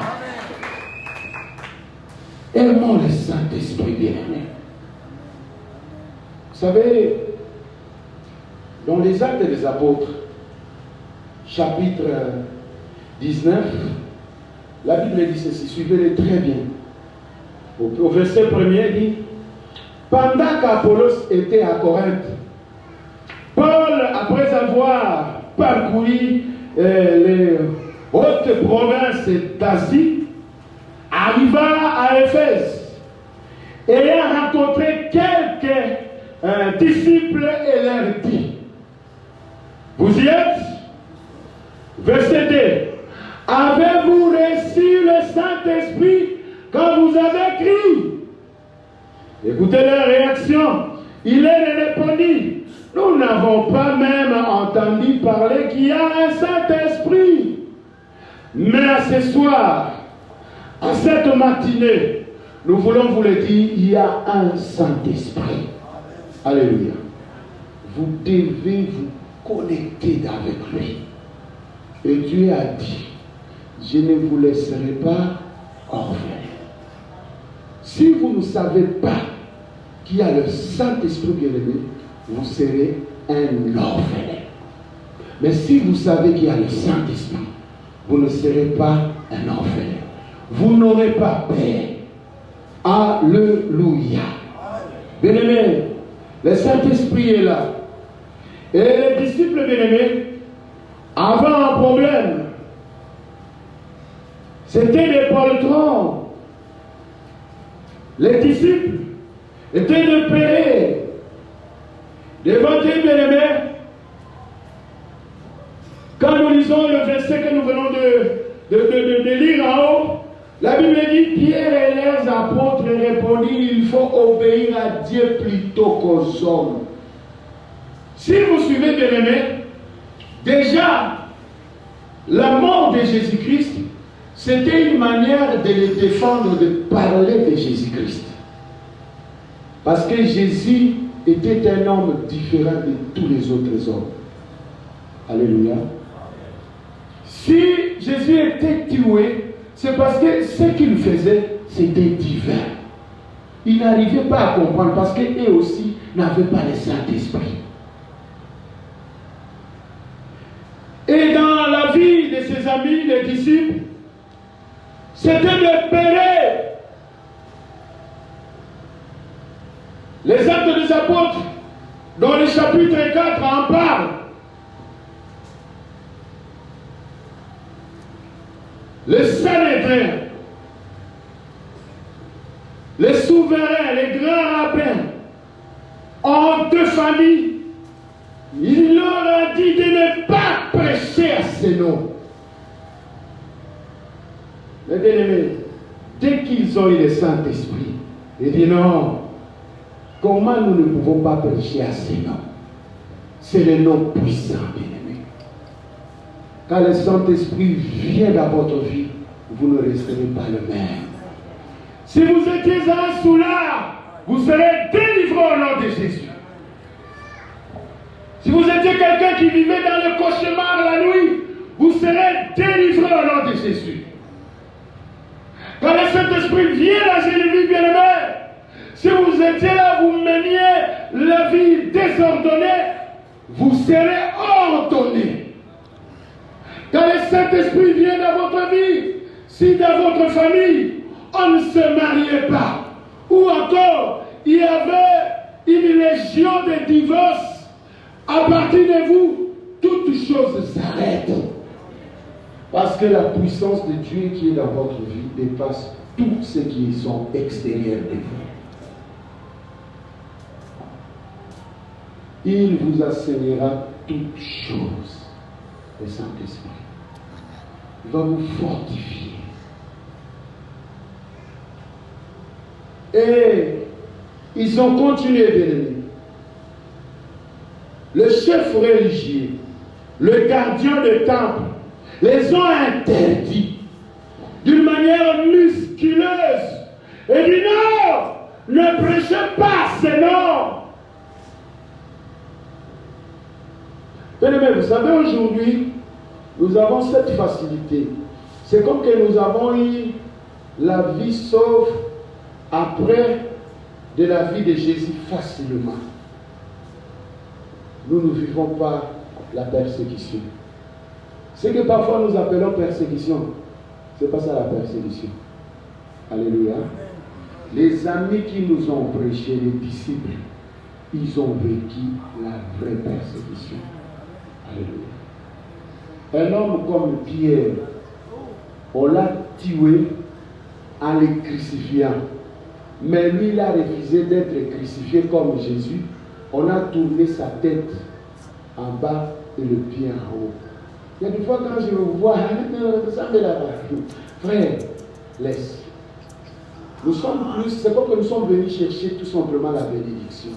Speaker 2: Aimons le Saint-Esprit bien-aimé. Vous savez, dans les Actes des Apôtres, chapitre 19, la Bible dit ceci, suivez-le très bien. Au verset 1er, dit, pendant qu'Apollos était à Corinthe, Paul, après avoir parcouru les hautes provinces d'Asie, arriva à Éphèse, ayant rencontré quelques disciples et leur dit, vous y êtes? Verset 2. Avez-vous reçu le Saint-Esprit quand vous avez crié? Écoutez leur réaction. Il leur répondit, nous n'avons pas même entendu parler qu'il y a un Saint-Esprit. Mais à ce soir, à cette matinée, nous voulons vous le dire, il y a un Saint-Esprit. Alléluia. Vous devez vous connecter avec lui. Et Dieu a dit, je ne vous laisserai pas orphelins. Si vous ne savez pas qu'il y a le Saint-Esprit bien-aimé, vous serez un orphelin. Mais si vous savez qu'il y a le Saint-Esprit, vous ne serez pas un orphelin. Vous n'aurez pas peur. Alléluia. Bien-aimé, le Saint-Esprit est là. Et les disciples bien-aimés avaient un problème. C'était des poltrons. Les disciples étaient de pérés. Devant Dieu bien-aimés, quand nous lisons le verset que nous venons de lire en haut, la Bible dit, Pierre et les apôtres répondirent, il faut obéir à Dieu plutôt qu'aux hommes. Si vous suivez bien-aimés, déjà, la mort de Jésus-Christ, c'était une manière de les défendre, de parler de Jésus-Christ. Parce que Jésus était un homme différent de tous les autres hommes. Alléluia. Si Jésus était tué, c'est parce que ce qu'il faisait, c'était divin. Ils n'arrivaient pas à comprendre parce qu'eux aussi n'avaient pas le Saint-Esprit. Et dans la vie de ses amis, les disciples, c'était de périr. Les Actes des Apôtres, dans le chapitre 4, en parlent. Le Sanhédrin, les souverains, les grands rabbins, en deux familles, il leur a dit de ne pas prêcher à ces noms. Mais bien aimés, dès qu'ils ont eu le Saint-Esprit, ils disent non, comment nous ne pouvons pas prêcher à ces noms? C'est le nom puissant, bien aimé. Quand le Saint-Esprit vient dans votre vie, vous ne resterez pas le même. Si vous étiez un soulard, vous serez délivré au nom de Jésus. Si vous étiez quelqu'un qui vivait dans le cauchemar la nuit, vous serez délivré au nom de Jésus. Quand le Saint-Esprit vient dans une vie bien-aimée, si vous étiez là, vous meniez la vie désordonnée, vous serez ordonné. Quand le Saint-Esprit vient dans votre vie, si dans votre famille, on ne se mariait pas, ou encore, il y avait une légion de divorce, à partir de vous, toutes choses s'arrêtent. Parce que la puissance de Dieu qui est dans votre vie dépasse tout ce qui sont extérieurs de vous. Il vous enseignera toutes choses. Le Saint-Esprit va vous fortifier. Et ils ont continué, bien aimés. Le chef religieux, le gardien du temple, les ont interdits manière musculeuse. Et dit non, ne prêchez pas, c'est non. Bien-aimés, vous savez, aujourd'hui, nous avons cette facilité. C'est comme que nous avons eu la vie sauve après de la vie de Jésus facilement. Nous ne vivons pas la persécution. Ce que parfois nous appelons persécution, ce n'est pas ça la persécution. Alléluia. Les amis qui nous ont prêché, les disciples, ils ont vécu la vraie persécution. Alléluia. Un homme comme Pierre, on l'a tué en le crucifiant. Mais lui, il a refusé d'être crucifié comme Jésus. On a tourné sa tête en bas et le pied en haut. Il y a des fois quand je le vois, ça me l'a frère, laisse. Nous sommes plus, c'est comme que nous sommes venus chercher tout simplement la bénédiction.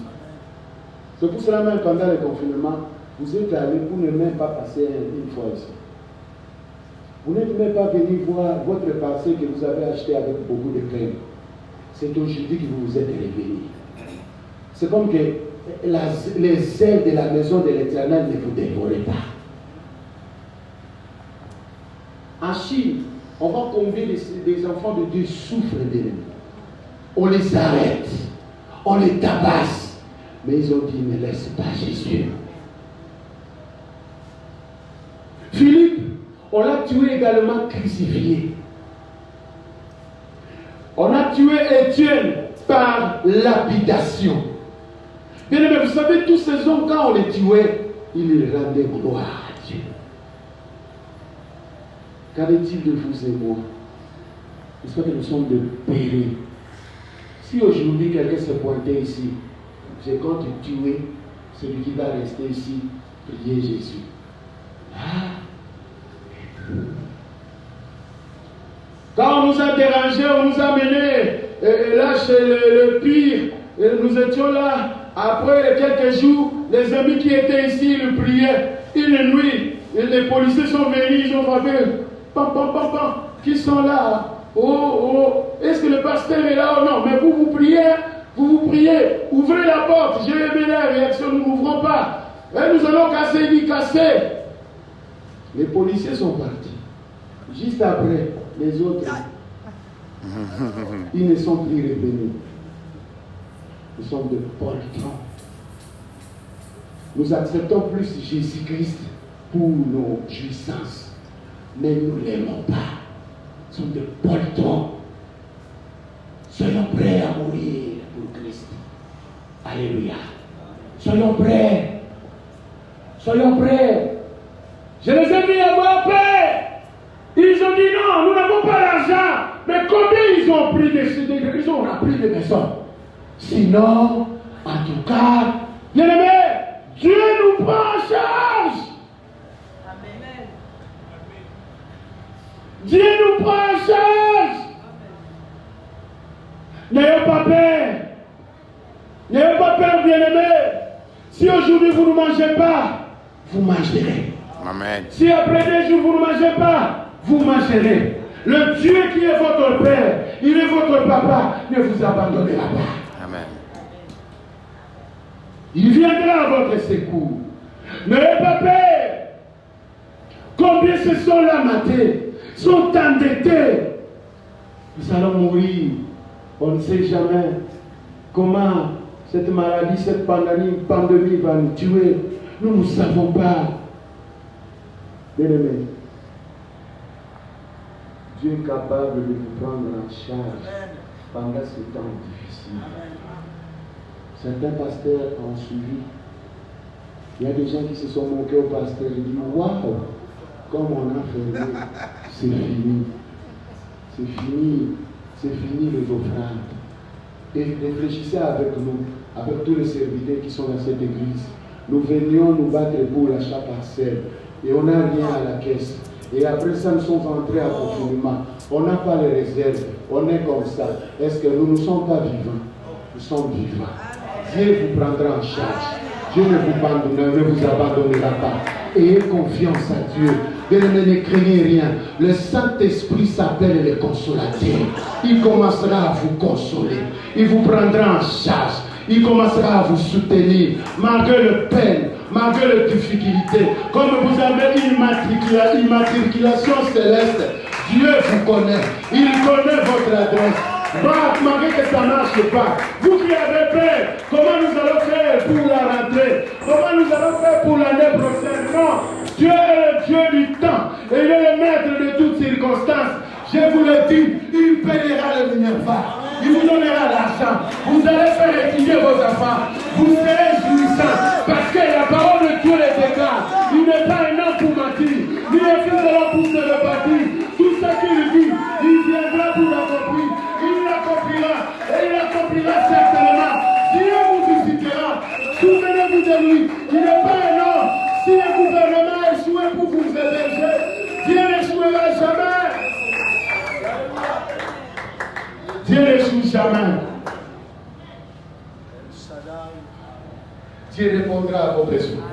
Speaker 2: C'est pour cela même pendant le confinement, vous êtes allés pour ne même pas passer une fois ici. Vous n'êtes même pas venu voir votre parcelle que vous avez acheté avec beaucoup de peine. C'est aujourd'hui que vous vous êtes réveillés. C'est comme que les ailes de la maison de l'Éternel ne vous dévorent pas. En Chine, on voit combien des enfants de Dieu souffrent d'eux. On les arrête, on les tabasse. Mais ils ont dit, ne laisse pas Jésus. Philippe, on l'a tué également crucifié. On a tué Étienne par lapidation. Bien aimé, vous savez, tous ces hommes, quand on les tuait, ils rendaient gloire à Dieu. Qu'en est-il de vous et moi? J'espère que nous sommes de périr. Si aujourd'hui quelqu'un se pointait ici, je compte tuer celui qui va rester ici, prier Jésus. Ah. Quand on nous a dérangés, on nous a menés là chez le pire, et nous étions là. Après quelques jours, les amis qui étaient ici, ils priaient. Une nuit, et les policiers sont venus, ils ont frappé. Pam, pam, pam, pam. Qui sont là? Oh, est-ce que le pasteur est là? Oh non, mais vous priez, ouvrez la porte. J'ai aimé la réaction, nous n'ouvrons pas. Et nous allons casser. Les policiers sont partis. Juste après, les autres, ils ne sont plus revenus. Nous sommes de poltrons. Nous acceptons plus Jésus-Christ pour nos jouissances. Mais nous ne l'aimons pas. Nous sommes de poltrons. Soyons prêts à mourir pour Christ. Alléluia. Soyons prêts. Je les ai mis à avoir paix. Ils ont dit non, nous n'avons pas l'argent. Mais combien ils ont pris ils ont appris des maisons. Sinon, en tout cas, bien aimé, Dieu nous prend en charge. Amen. Dieu nous prend en charge. N'ayez pas peur. N'ayez pas peur, bien aimé. Si aujourd'hui vous ne mangez pas, vous mangerez.
Speaker 3: Amen.
Speaker 2: Si après 2 jours vous ne mangez pas, vous mangerez. Le Dieu qui est votre Père, il est votre Papa, ne vous abandonnera pas.
Speaker 3: Amen.
Speaker 2: Il viendra à votre secours. N'ayez pas peur. Combien se sont lamentés, sont endettés. Nous allons mourir. On ne sait jamais comment cette maladie, cette pandémie va nous tuer. Nous ne savons pas. Bien-aimés, Dieu est capable de vous prendre en charge pendant ce temps difficile. Certains pasteurs ont suivi. Il y a des gens qui se sont moqués au pasteur et disent waouh, comme on a fait, c'est fini. C'est fini les offrandes. Et réfléchissez avec nous, avec tous les serviteurs qui sont dans cette église. Nous venions nous battre pour l'achat parcelle et on n'a rien à la caisse. Et après ça, nous sommes entrés à confinement. On n'a pas les réserves. On est comme ça. Est-ce que nous ne sommes pas vivants? Nous sommes vivants. Dieu vous prendra en charge. Dieu ne vous abandonnera pas. Ayez confiance à Dieu. Bien-aimés, ne craignez rien. Le Saint-Esprit s'appelle le consolateur. Il commencera à vous consoler. Il vous prendra en charge. Il commencera à vous soutenir, malgré le peine, malgré les difficultés. Comme vous avez une immatriculation céleste, Dieu vous connaît. Il connaît votre adresse. Malgré que ça ne marche pas, vous qui avez peur, comment nous allons faire pour la rentrée? Comment nous allons faire pour l'année prochaine? Non, Dieu est le Dieu du temps et il est le maître de toutes circonstances. Je vous le dis, il payera le minerva. Il vous donnera l'argent. Vous allez faire étudier vos enfants. Vous serez jouissants. Parce que la parole de Dieu les déclare. Il n'est pas un homme pour mentir. Ni un fils de l'homme pour se rebâtir. Tout ce qu'il dit, il viendra pour l'accomplir. Il l'accomplira. Et il l'accomplira certainement. Dieu vous visitera. Souvenez-vous de lui. Il n'est pas un homme. Si le gouvernement a échoué pour vous héberger, Dieu n'échouera jamais. Dieu n'échoue jamais. Dieu répondra à vos besoins.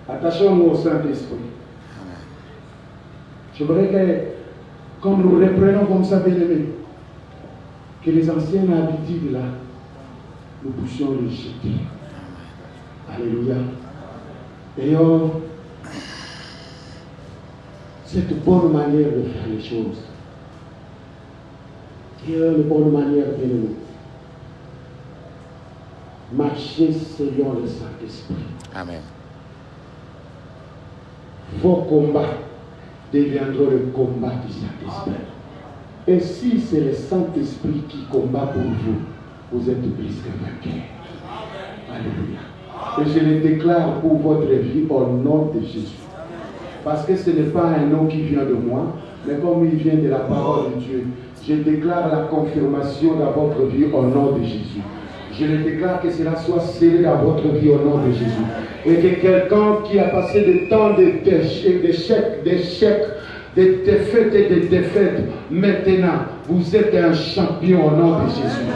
Speaker 2: Attachons-nous au Saint-Esprit. Je voudrais que, comme nous reprenons comme ça, bien-aimés, que les anciennes habitudes là, nous puissions les jeter. Alléluia. Ayons cette bonne manière de faire les choses. Ayons une bonne manière de nous marcher selon le Saint-Esprit.
Speaker 3: Amen.
Speaker 2: Vos combats deviendront le combat du Saint-Esprit. Et si c'est le Saint-Esprit qui combat pour vous, vous êtes plus que vainqueurs. Alléluia. Et je le déclare pour votre vie au nom de Jésus. Parce que ce n'est pas un nom qui vient de moi, mais comme il vient de la parole de Dieu, je déclare la confirmation dans votre vie au nom de Jésus. Je le déclare que cela soit scellé dans votre vie au nom de Jésus. Et que quelqu'un qui a passé des temps d'échecs, de défaites et de défaites, maintenant, vous êtes un champion au nom de Jésus.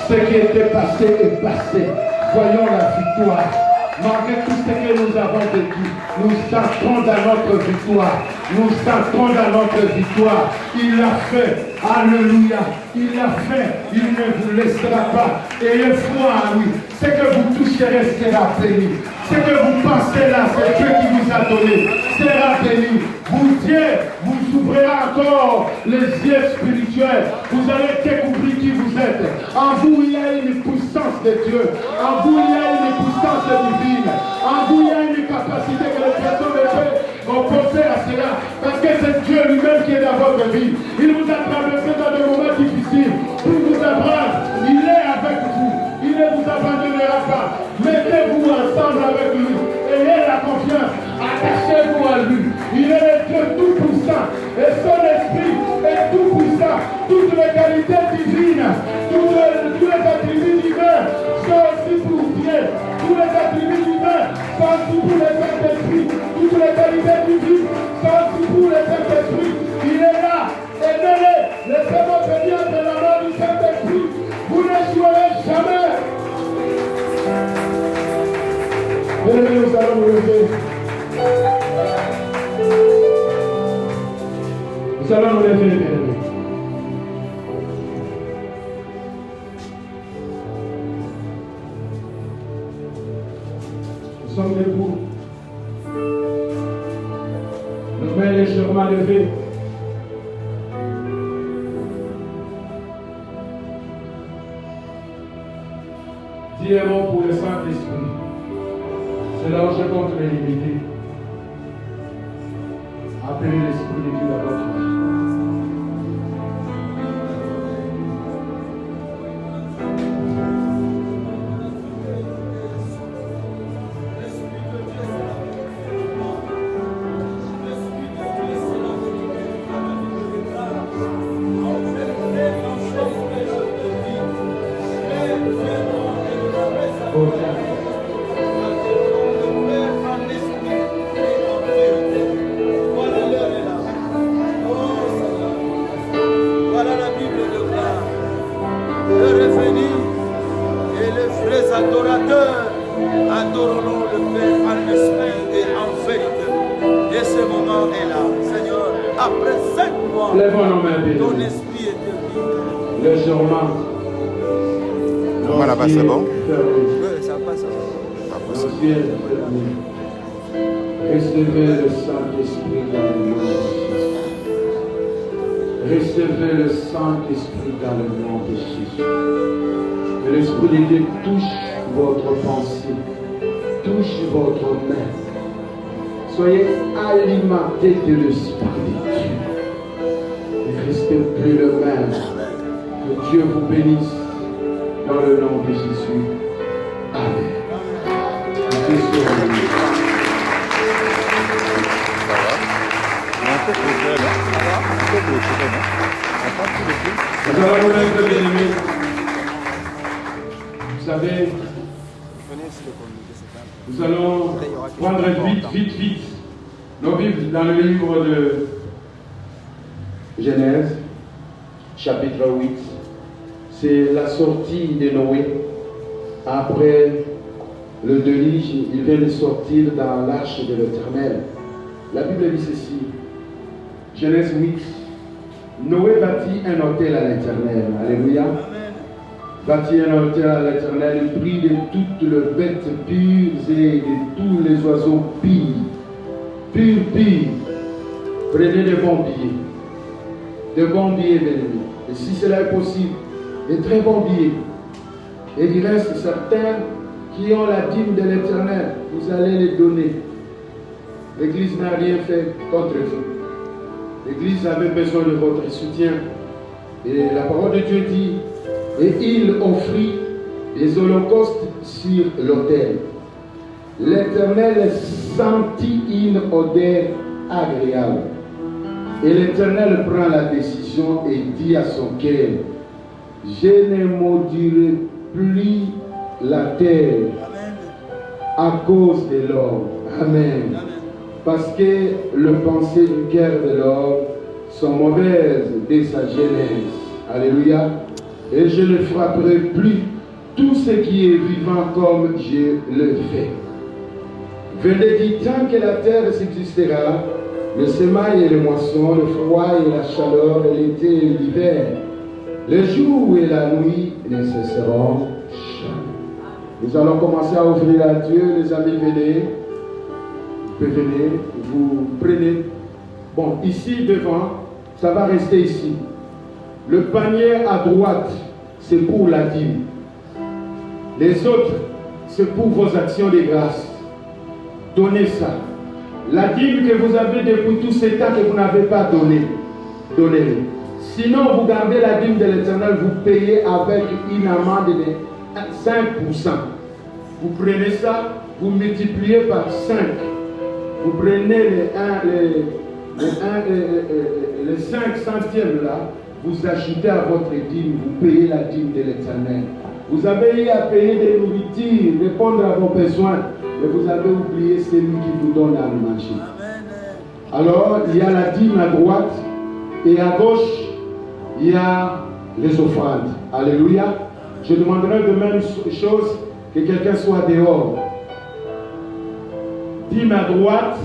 Speaker 2: Ce qui était passé est passé. Voyons la victoire. Malgré tout ce que nous avons vécu, nous entrons dans notre victoire. Nous entrons dans notre victoire. Il l'a fait. Alléluia. Il l'a fait. Il ne vous laissera pas. Ayez foi en lui. Ce que vous toucherez sera béni. Ce que vous pensez là, c'est Dieu qui vous a donné. Sera béni. Dieu vous ouvrira encore les yeux spirituels. Vous allez découvrir qui vous êtes. En vous, il y a une puissance de Dieu. En vous, il y a une puissance divine. En vous, il y a une capacité que les personnes ne peuvent opposer à cela. Parce que c'est Dieu lui-même qui est dans votre vie. Il vous a traversé dans des moments difficiles pour vous apprendre. Il est avec vous. Il ne vous abandonnera pas. Mettez-vous ensemble avec lui. Ayez la confiance. Attachez-vous à lui. Il est le Dieu tout-puissant. Et son esprit est tout-puissant. Toutes les qualités divines, tous les attributs divins sont aussi pour Dieu. Tous les attributs divins sont aussi pour le Saint-Esprit. Toutes les qualités divines sont aussi pour le Saint-Esprit. Il est là. Aimez-le. Laissez-moi venir de la main du Saint-Esprit. Vous n'échouerez jamais. Bien-aimés, nous allons nous lever. Nous allons nous lever, bien-aimés. Nous sommes debout. Nos mains légèrement levées. Dis un mot pour le Saint-Esprit. C'est là où je compte les limités. Appelez l'Esprit de Dieu dans votre vie.
Speaker 3: ce moment est là, Seigneur. Après 5 mois,
Speaker 2: Lèvons nos mains, bénis.
Speaker 3: ton esprit est venu.
Speaker 2: Légèrement.
Speaker 4: Voilà, bah, c'est bon.
Speaker 3: Oui, ça passe.
Speaker 2: Nos yeux fermés. Recevez le Saint-Esprit dans le nom de Jésus. Recevez le Saint-Esprit dans le nom de Jésus. Que l'Esprit de Dieu touche votre pensée, touche votre main. Soyez alimentés de l'Esprit de Dieu. Ne restez plus le même. Que Dieu vous bénisse dans le nom de Jésus. Amen. Nous allons nous mettre, bien-aimés. Vous savez, nous allons prendre vite nos Bibles dans le livre de Genèse, chapitre 8. C'est la sortie de Noé. Après le déluge, il vient de sortir dans l'arche de l'Éternel. La Bible dit ceci. Genèse 8. Noé bâtit un autel à l'Éternel. Alléluia. Bâtit un autel à l'Éternel. Il prit de toutes les bêtes pures et de tous les oiseaux purs. Purs. Prenez de bons billets. De bons billets, bien-aimés. Et si cela est possible, de très bons billets. Et il reste certains qui ont la dîme de l'Éternel. Vous allez les donner. L'Église n'a rien fait contre vous. L'Église avait besoin de votre soutien. Et la parole de Dieu dit, et il offrit des holocaustes sur l'autel. L'Éternel sentit une odeur agréable. Et l'Éternel prend la décision et dit à son cœur, je ne maudirai plus la terre à cause de l'or. Amen. Parce que les pensées du cœur de l'homme sont mauvaises dès sa jeunesse. Alléluia. Et je ne frapperai plus tout ce qui est vivant comme je le fais. Venez dit tant que la terre subsistera, le semail et les moissons, le froid et la chaleur, l'été et l'hiver, le jour et la nuit ne cesseront jamais. Nous allons commencer à offrir à Dieu, les amis, venez. Venez, vous prenez. Bon, ici devant, ça va rester ici. Le panier à droite, c'est pour la dîme. Les autres, c'est pour vos actions de grâce. Donnez ça. La dîme que vous avez depuis tout ce temps que vous n'avez pas donné, donnez-le. Sinon, vous gardez la dîme de l'Éternel, vous payez avec une amende de 5%. Vous prenez ça, vous multipliez par 5. Vous prenez les 5 centièmes là, vous ajoutez à votre dîme, vous payez la dîme de l'Éternel. Vous avez eu à payer des nourritures, répondre à vos besoins, mais vous avez oublié celui qui vous donne à manger. Alors, il y a la dîme à droite et à gauche, il y a les offrandes. Alléluia. Je demanderai de même chose que quelqu'un soit dehors. Dîme à droite,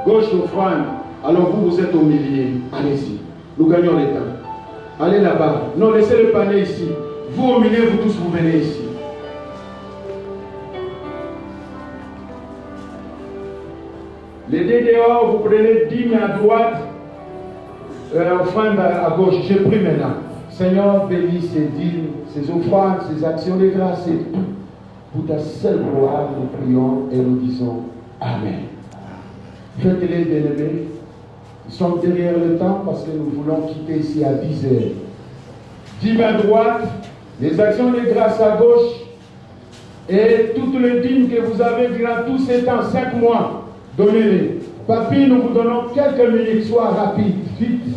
Speaker 2: gauche offrande. Alors vous êtes au milieu. Allez-y. Nous gagnons le temps. Allez là-bas. Non, laissez le panier ici. Vous au milieu, vous tous, vous venez ici. Les deux dehors, vous prenez dîme à droite, offrande à gauche. J'ai pris maintenant. Seigneur, bénis ces dîmes, ces offrandes, ces actions de grâce et tout. Pour ta seule gloire, nous prions et nous disons Amen. Faites-les, bien-aimés. Nous sommes derrière le temps parce que nous voulons quitter ici à 10 heures. Dîme à droite, les actions de grâce à gauche et toutes les dîmes que vous avez durant tous ces temps, 5 mois, donnez-les. Papy, nous vous donnons quelques minutes, sois rapide, vite.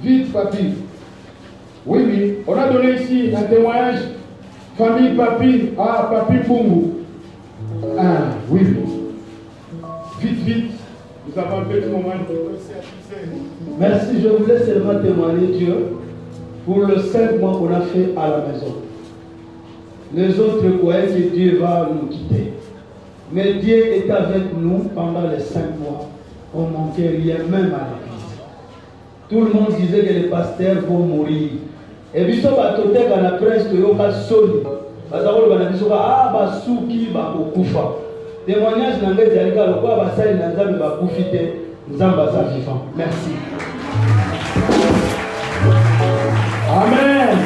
Speaker 2: Vite, papy. Oui, on a donné ici un témoignage. Famille Papy, Papy Bungu. Oui. Vite. Nous avons un petit moment.
Speaker 5: Merci, je voulais seulement témoigner Dieu pour le 5 mois qu'on a fait à la maison. Les autres croyaient que Dieu va nous quitter. Mais Dieu est avec nous pendant les 5 mois. On ne manquait rien même à l'église. Tout le monde disait que les pasteurs vont mourir. Et puis, ça va tout à la presse, il y a sonné. Parce que ah, bah, souki, bah, kufa. Témoignage n'a pas été le cas, le quoi, bah, ça, il n'a pas bah, profiter. Nous avons ça vivant. Merci.
Speaker 1: Amen.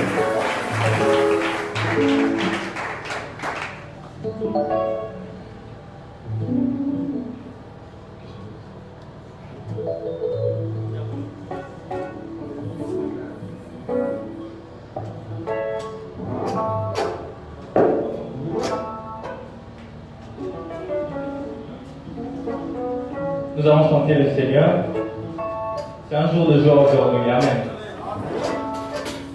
Speaker 1: Nous allons chanter le Seigneur. C'est un jour de joie aujourd'hui. Amen.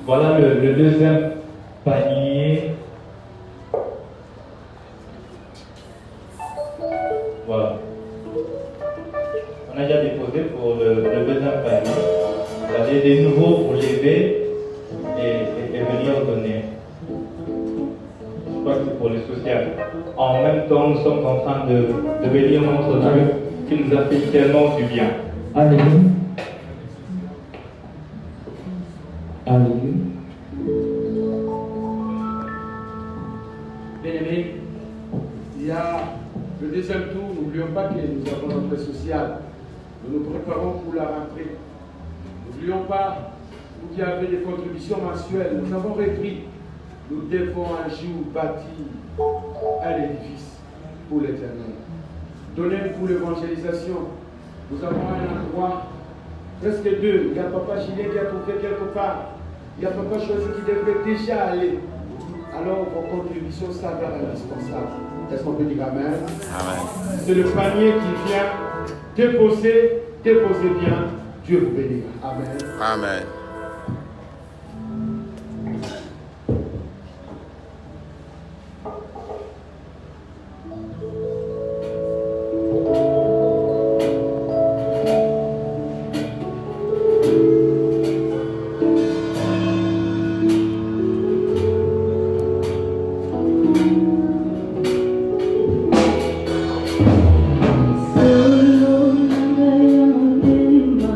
Speaker 1: Voilà le deuxième panier. Voilà. On a déjà déposé pour le deuxième panier. Vous avez des nouveaux pour lever et venir donner. Je crois que c'est pour le social. En même temps, nous sommes en train de bénir notre Dieu qui nous a fait tellement du bien.
Speaker 5: Alléluia. Alléluia.
Speaker 6: Bien-aimés, il y a le deuxième tour. N'oublions pas que nous avons notre social. Nous nous préparons pour la rentrée. N'oublions pas, vous qui avez des contributions mensuelles, nous avons repris. Nous devons un jour bâtir un édifice pour l'éternel. Donner pour l'évangélisation. Nous avons un endroit, presque 2. Il y a Papa Julien qui a trouvé quelque part. Il y a Papa Choisi qui devrait déjà aller. Alors vos contributions s'avèrent indispensables. Est-ce qu'on peut dire Amen?
Speaker 4: Amen.
Speaker 6: C'est le panier qui vient déposer bien. Dieu vous bénira. Amen.
Speaker 4: Amen.
Speaker 7: Solo nanga ya motema,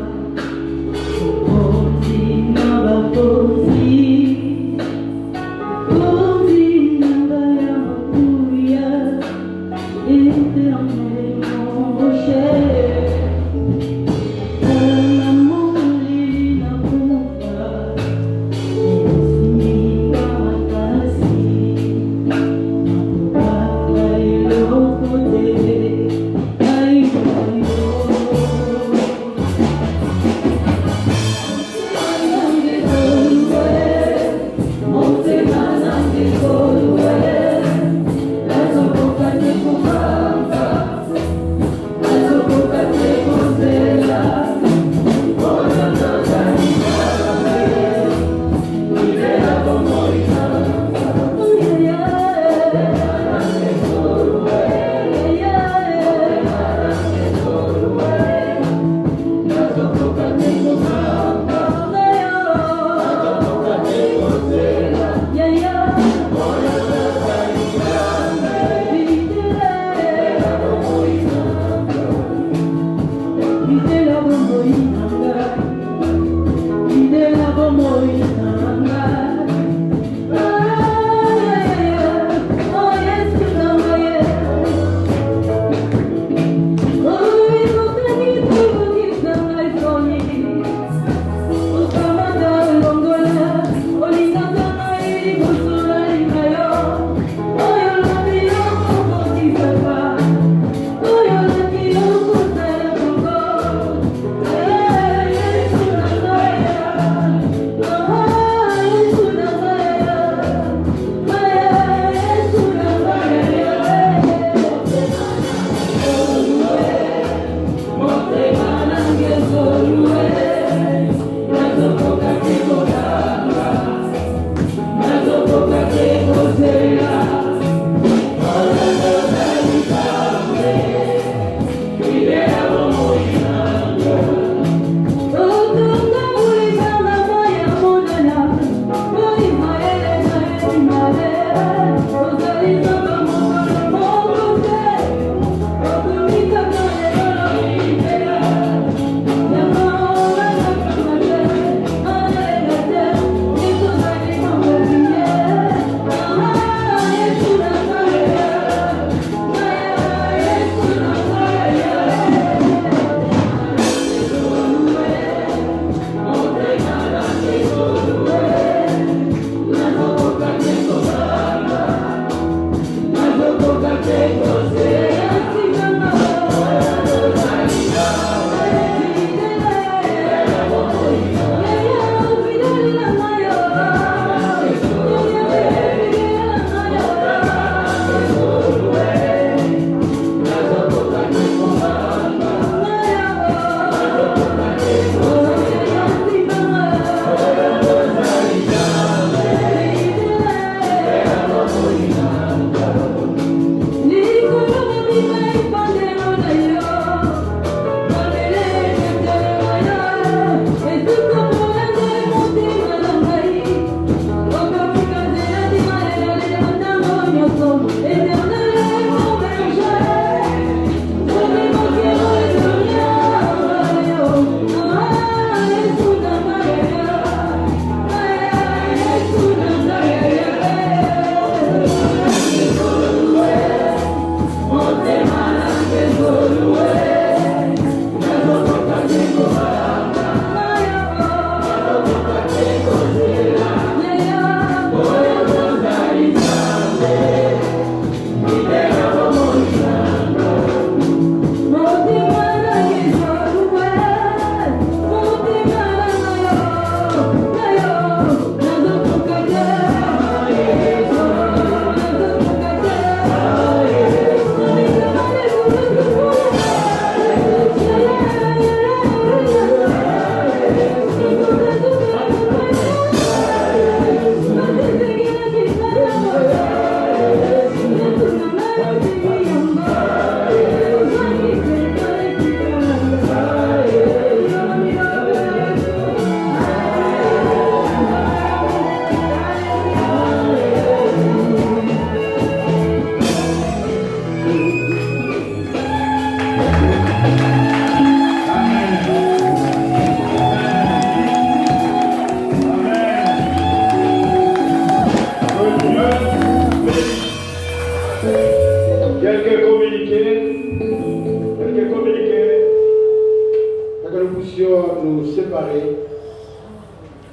Speaker 6: nous séparer.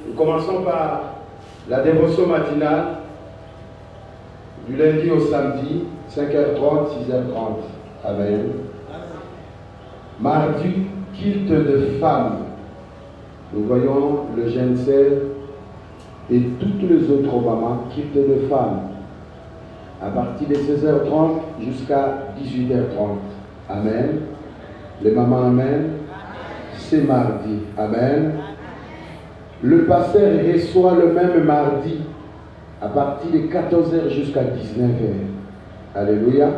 Speaker 6: Nous commençons par la dévotion matinale du lundi au samedi, 5h30, 6h30. Amen. Mardi, culte de femmes. Nous voyons le jeune sœur et toutes les autres mamans, culte de femmes. À partir de 16h30 jusqu'à 18h30. Amen. Les mamans, amen. C'est mardi. Amen. Le pasteur reçoit le même mardi à partir de 14h jusqu'à 19h. Alléluia.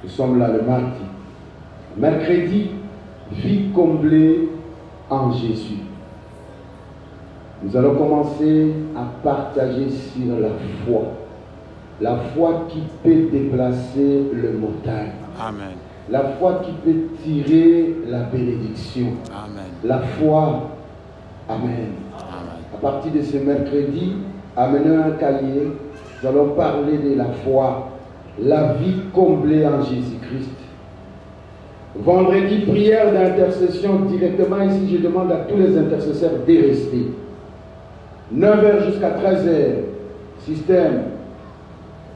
Speaker 6: Nous sommes là le mardi. Mercredi, vie comblée en Jésus. Nous allons commencer à partager sur la foi. La foi qui peut déplacer le montagne.
Speaker 4: Amen.
Speaker 6: La foi qui peut tirer la bénédiction.
Speaker 4: Amen.
Speaker 6: La foi. Amen.
Speaker 4: Amen.
Speaker 6: À partir de ce mercredi, amenez un cahier. Nous allons parler de la foi. La vie comblée en Jésus-Christ. Vendredi, prière d'intercession directement ici. Je demande à tous les intercesseurs de rester. 9h jusqu'à 13h. Système.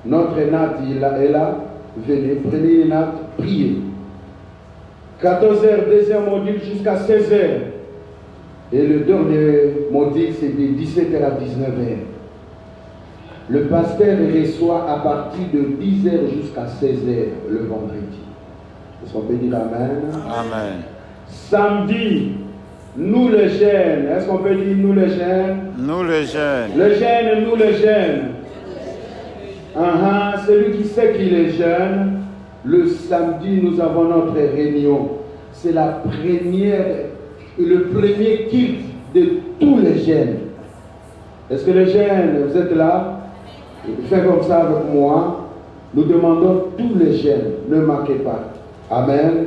Speaker 6: Notre Nat est là. Venez, prenez Nat, priez. 14h, deuxième module jusqu'à 16h. Et le dernier module, c'est de 17h à 19h. Le pasteur reçoit à partir de 10h jusqu'à 16h le vendredi. Est-ce qu'on peut dire Amen?
Speaker 4: Amen.
Speaker 6: Samedi, nous les jeunes. Est-ce qu'on peut dire nous les jeunes?
Speaker 4: Nous les jeunes.
Speaker 6: Les jeunes, nous les jeunes. Celui qui sait qu'il est jeune, le samedi, nous avons notre réunion. C'est la première, le premier culte de tous les jeunes. Est-ce que les jeunes, vous êtes là? Faites comme ça avec moi. Nous demandons tous les jeunes, ne manquez pas. Amen.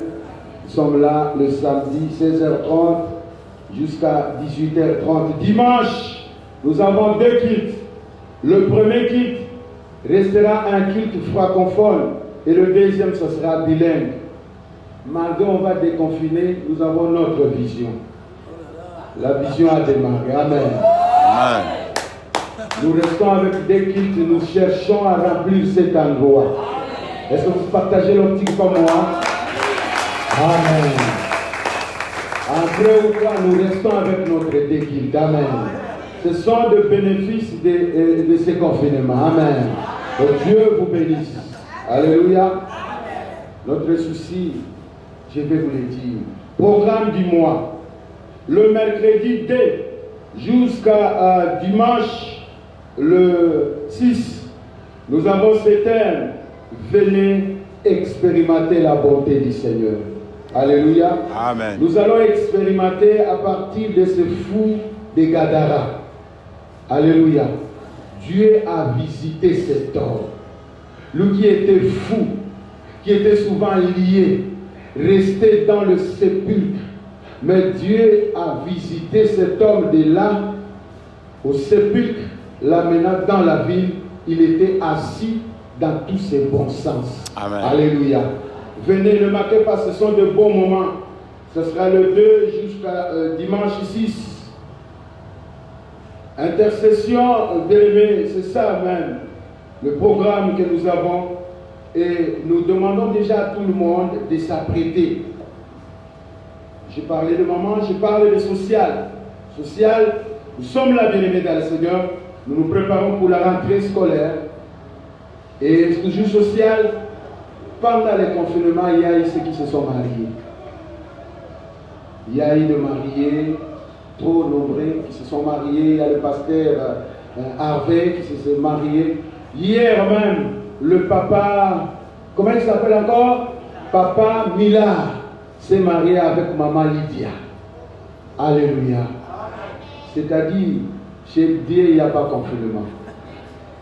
Speaker 6: Nous sommes là le samedi, 16h30 jusqu'à 18h30. Dimanche, nous avons deux cultes. Le premier culte restera un culte francophone et le deuxième, ce sera bilingue. Malgré on va déconfiner, nous avons notre vision. La vision a démarré. Amen.
Speaker 4: Amen.
Speaker 6: Nous restons avec des cultes, nous cherchons à remplir cet endroit. Est-ce que vous partagez l'optique comme moi? Amen. Après ou pas, nous restons avec notre déculte. Amen. Ce sont des bénéfices de ce confinement. Amen. Que Dieu vous bénisse. Alléluia. Notre souci, je vais vous le dire. Programme du mois. Le mercredi 2 jusqu'à dimanche le 6, nous avons ce thème. Venez expérimenter la bonté du Seigneur. Alléluia.
Speaker 4: Amen.
Speaker 6: Nous allons expérimenter à partir de ce fou de Gadara. Alléluia. Dieu a visité cet homme. Lui qui était fou, qui était souvent lié, resté dans le sépulcre. Mais Dieu a visité cet homme de là, au sépulcre, l'amenant dans la ville. Il était assis dans tous ses bons sens.
Speaker 4: Amen.
Speaker 6: Alléluia. Venez, ne manquez pas, ce sont de bons moments. Ce sera le 2 jusqu'à dimanche 6. Intercession, bien-aimés, c'est ça même, le programme que nous avons. Et nous demandons déjà à tout le monde de s'apprêter. J'ai parlé de maman, j'ai parlé de social. Social, nous sommes là, bien-aimés dans le Seigneur. Nous nous préparons pour la rentrée scolaire. Et toujours social, pendant les confinements, il y a eu ceux qui se sont mariés. Il y a eu des mariés trop nombreux qui se sont mariés. Il y a le pasteur Harvey qui s'est marié. Hier même, le papa, comment il s'appelle encore? Papa Millard s'est marié avec maman Lydia. Alléluia. C'est-à-dire, chez Dieu, il n'y a pas confinement.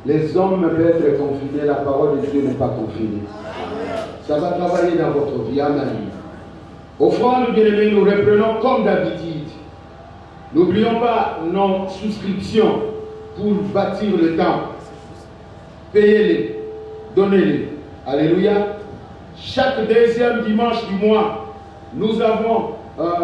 Speaker 6: Les hommes peuvent être confinés, la parole de Dieu n'est pas confinée. Ça va travailler dans votre vie. Amen. Offrande, bien-aimés, nous reprenons comme d'habitude. N'oublions pas nos souscriptions pour bâtir le temple. Payez-les, donnez-les. Alléluia. Chaque deuxième dimanche du mois, nous avons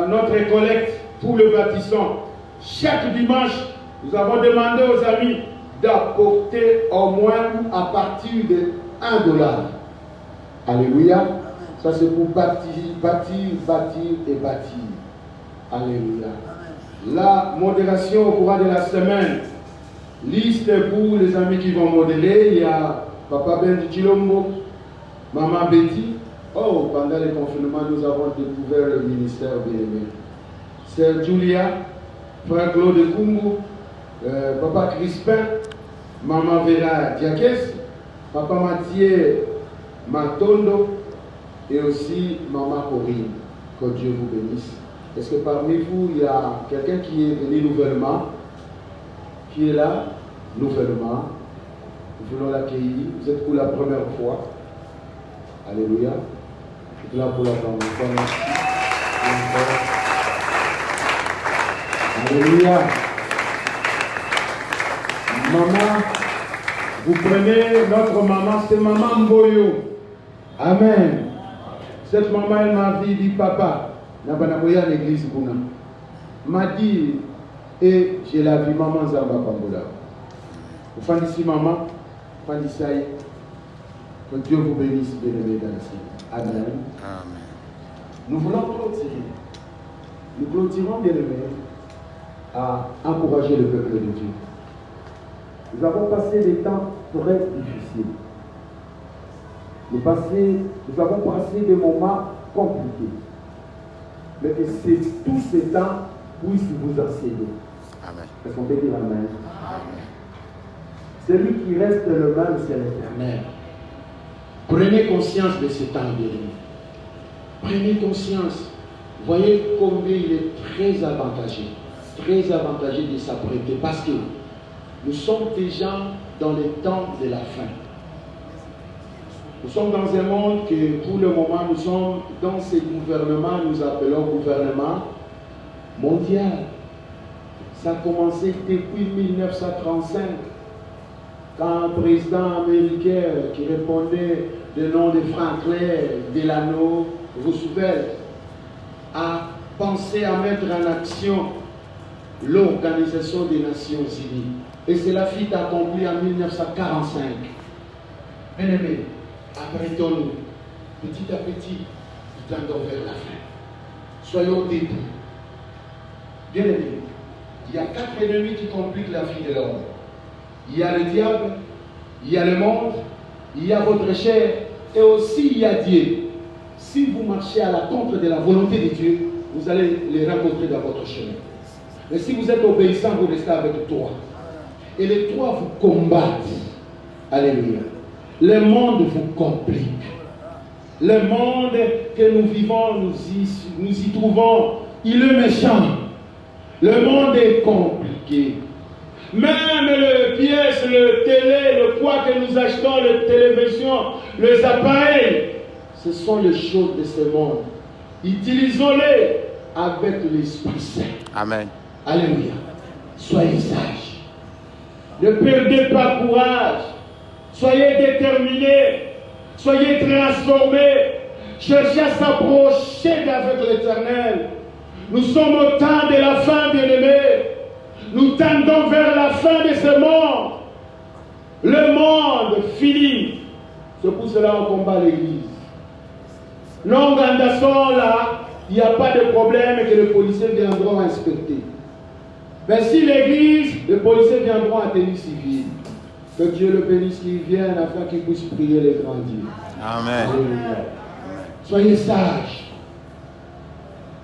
Speaker 6: notre collecte pour le bâtissant. Chaque dimanche, nous avons demandé aux amis d'apporter au moins à partir de $1. Alléluia. Ça c'est pour bâtir et bâtir. Alléluia. La modération au courant de la semaine. Liste pour les amis qui vont modérer. Il y a Papa Ben Chilombo, Maman Betty. Oh, pendant le confinement, nous avons découvert le ministère bien-aimé. Sœur Julia, Frère Claude Kumbu, Papa Crispin, Maman Vera Diakes, Papa Mathieu Matondo et aussi Maman Corinne. Que Dieu vous bénisse. Est-ce que parmi vous, il y a quelqu'un qui est venu nouvellement, qui est là, nouvellement? Nous voulons l'accueillir. Vous êtes pour la première fois. Alléluia. Vous êtes là pour la première fois. Merci. Alléluia. Maman, vous prenez notre maman, c'est Maman Mboyo. Amen. Cette maman, elle m'a dit, papa, Nabanaboya l'église Bouna. M'a dit, et j'ai la vie, maman Zamba Pambola. Vous faites ici, maman, vous faites ici, que Dieu vous bénisse, bien-aimés dans le Seigneur. Amen.
Speaker 4: Amen.
Speaker 6: Nous voulons clôturer. Nous clôturons, bien-aimés, à encourager le peuple de Dieu. Nous avons passé des temps très difficiles. Nous avons passé des moments compliqués. Mais que tous ces temps puissent vous enseigner.
Speaker 4: Amen.
Speaker 6: Est-ce qu'on peut dire Amen? Celui qui reste le même, c'est l'Éternel. Prenez conscience de ce temps, bien-aimé. Prenez conscience. Voyez combien il est très avantageux de s'apprêter, parce que nous sommes déjà dans les temps de la fin. Nous sommes dans un monde que pour le moment nous sommes dans ce gouvernement, nous appelons gouvernement mondial. Ça a commencé depuis 1935, quand un président américain qui répondait du nom de Franklin Delano Roosevelt a pensé à mettre en action l'Organisation des Nations Unies. Et cela fut accompli en 1945. Bien-aimés, apprêtons-nous petit à petit, nous tendons vers la fin. Soyons debout. Bien-aimés, il y a 4 ennemis qui compliquent la vie de l'homme. Il y a le diable, il y a le monde, il y a votre chair, et aussi il y a Dieu. Si vous marchez à la contre de la volonté de Dieu, vous allez les rencontrer dans votre chemin. Mais si vous êtes obéissant, vous restez avec toi. Et les trois vous combattent. Alléluia. Le monde vous complique. Le monde que nous vivons, nous y trouvons, il est méchant. Le monde est compliqué. Même les pièces, le télé, le quoi que nous achetons, les télévisions, les appareils, ce sont les choses de ce monde. Utilisons-les avec l'Esprit Saint.
Speaker 4: Amen.
Speaker 6: Alléluia. Soyez sages. Ne perdez pas courage. Soyez déterminés. Soyez transformés. Cherchez à s'approcher d'avec l'Éternel. Nous sommes au temps de la fin, bien-aimés. Nous tendons vers la fin de ce monde. Le monde fini. C'est pour cela qu'on combat l'Église. Longue andasson là, il n'y a pas de problème que les policiers viendront inspecter. Mais si l'Église, les policiers viendront à tenue civile. Que Dieu le bénisse, qu'il vienne afin qu'il puisse prier les grands dieux.
Speaker 4: Amen.
Speaker 6: Alléluia. Soyez sages.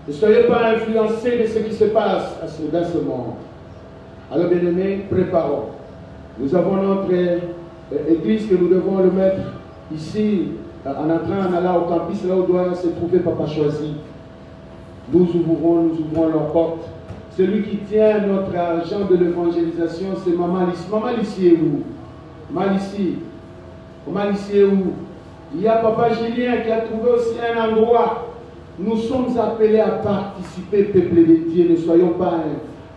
Speaker 6: Ne soyez pas influencés de ce qui se passe dans ce monde. Alors, bien-aimés, préparons. Nous avons notre église que nous devons le mettre ici, en entrant, en allant au campus, là où doit se trouver Papa Choisi. Nous ouvrons leurs portes. Celui qui tient notre agent de l'évangélisation, c'est Maman Lissi. Maman Lissi est où? Maman Lissi est où? Il y a Papa Julien qui a trouvé aussi un endroit. Nous sommes appelés à participer, peuple de Dieu, ne soyons pas.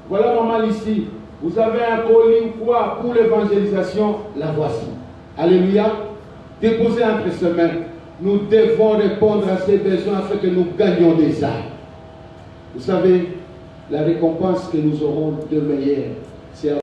Speaker 6: Voilà Maman Lissi. Vous avez un colis ou quoi pour l'évangélisation? La voici. Alléluia. Déposez entre ses mains. Nous devons répondre à ces besoins afin que nous gagnions des âmes. Vous savez,
Speaker 5: la récompense que nous aurons de meilleure. C'est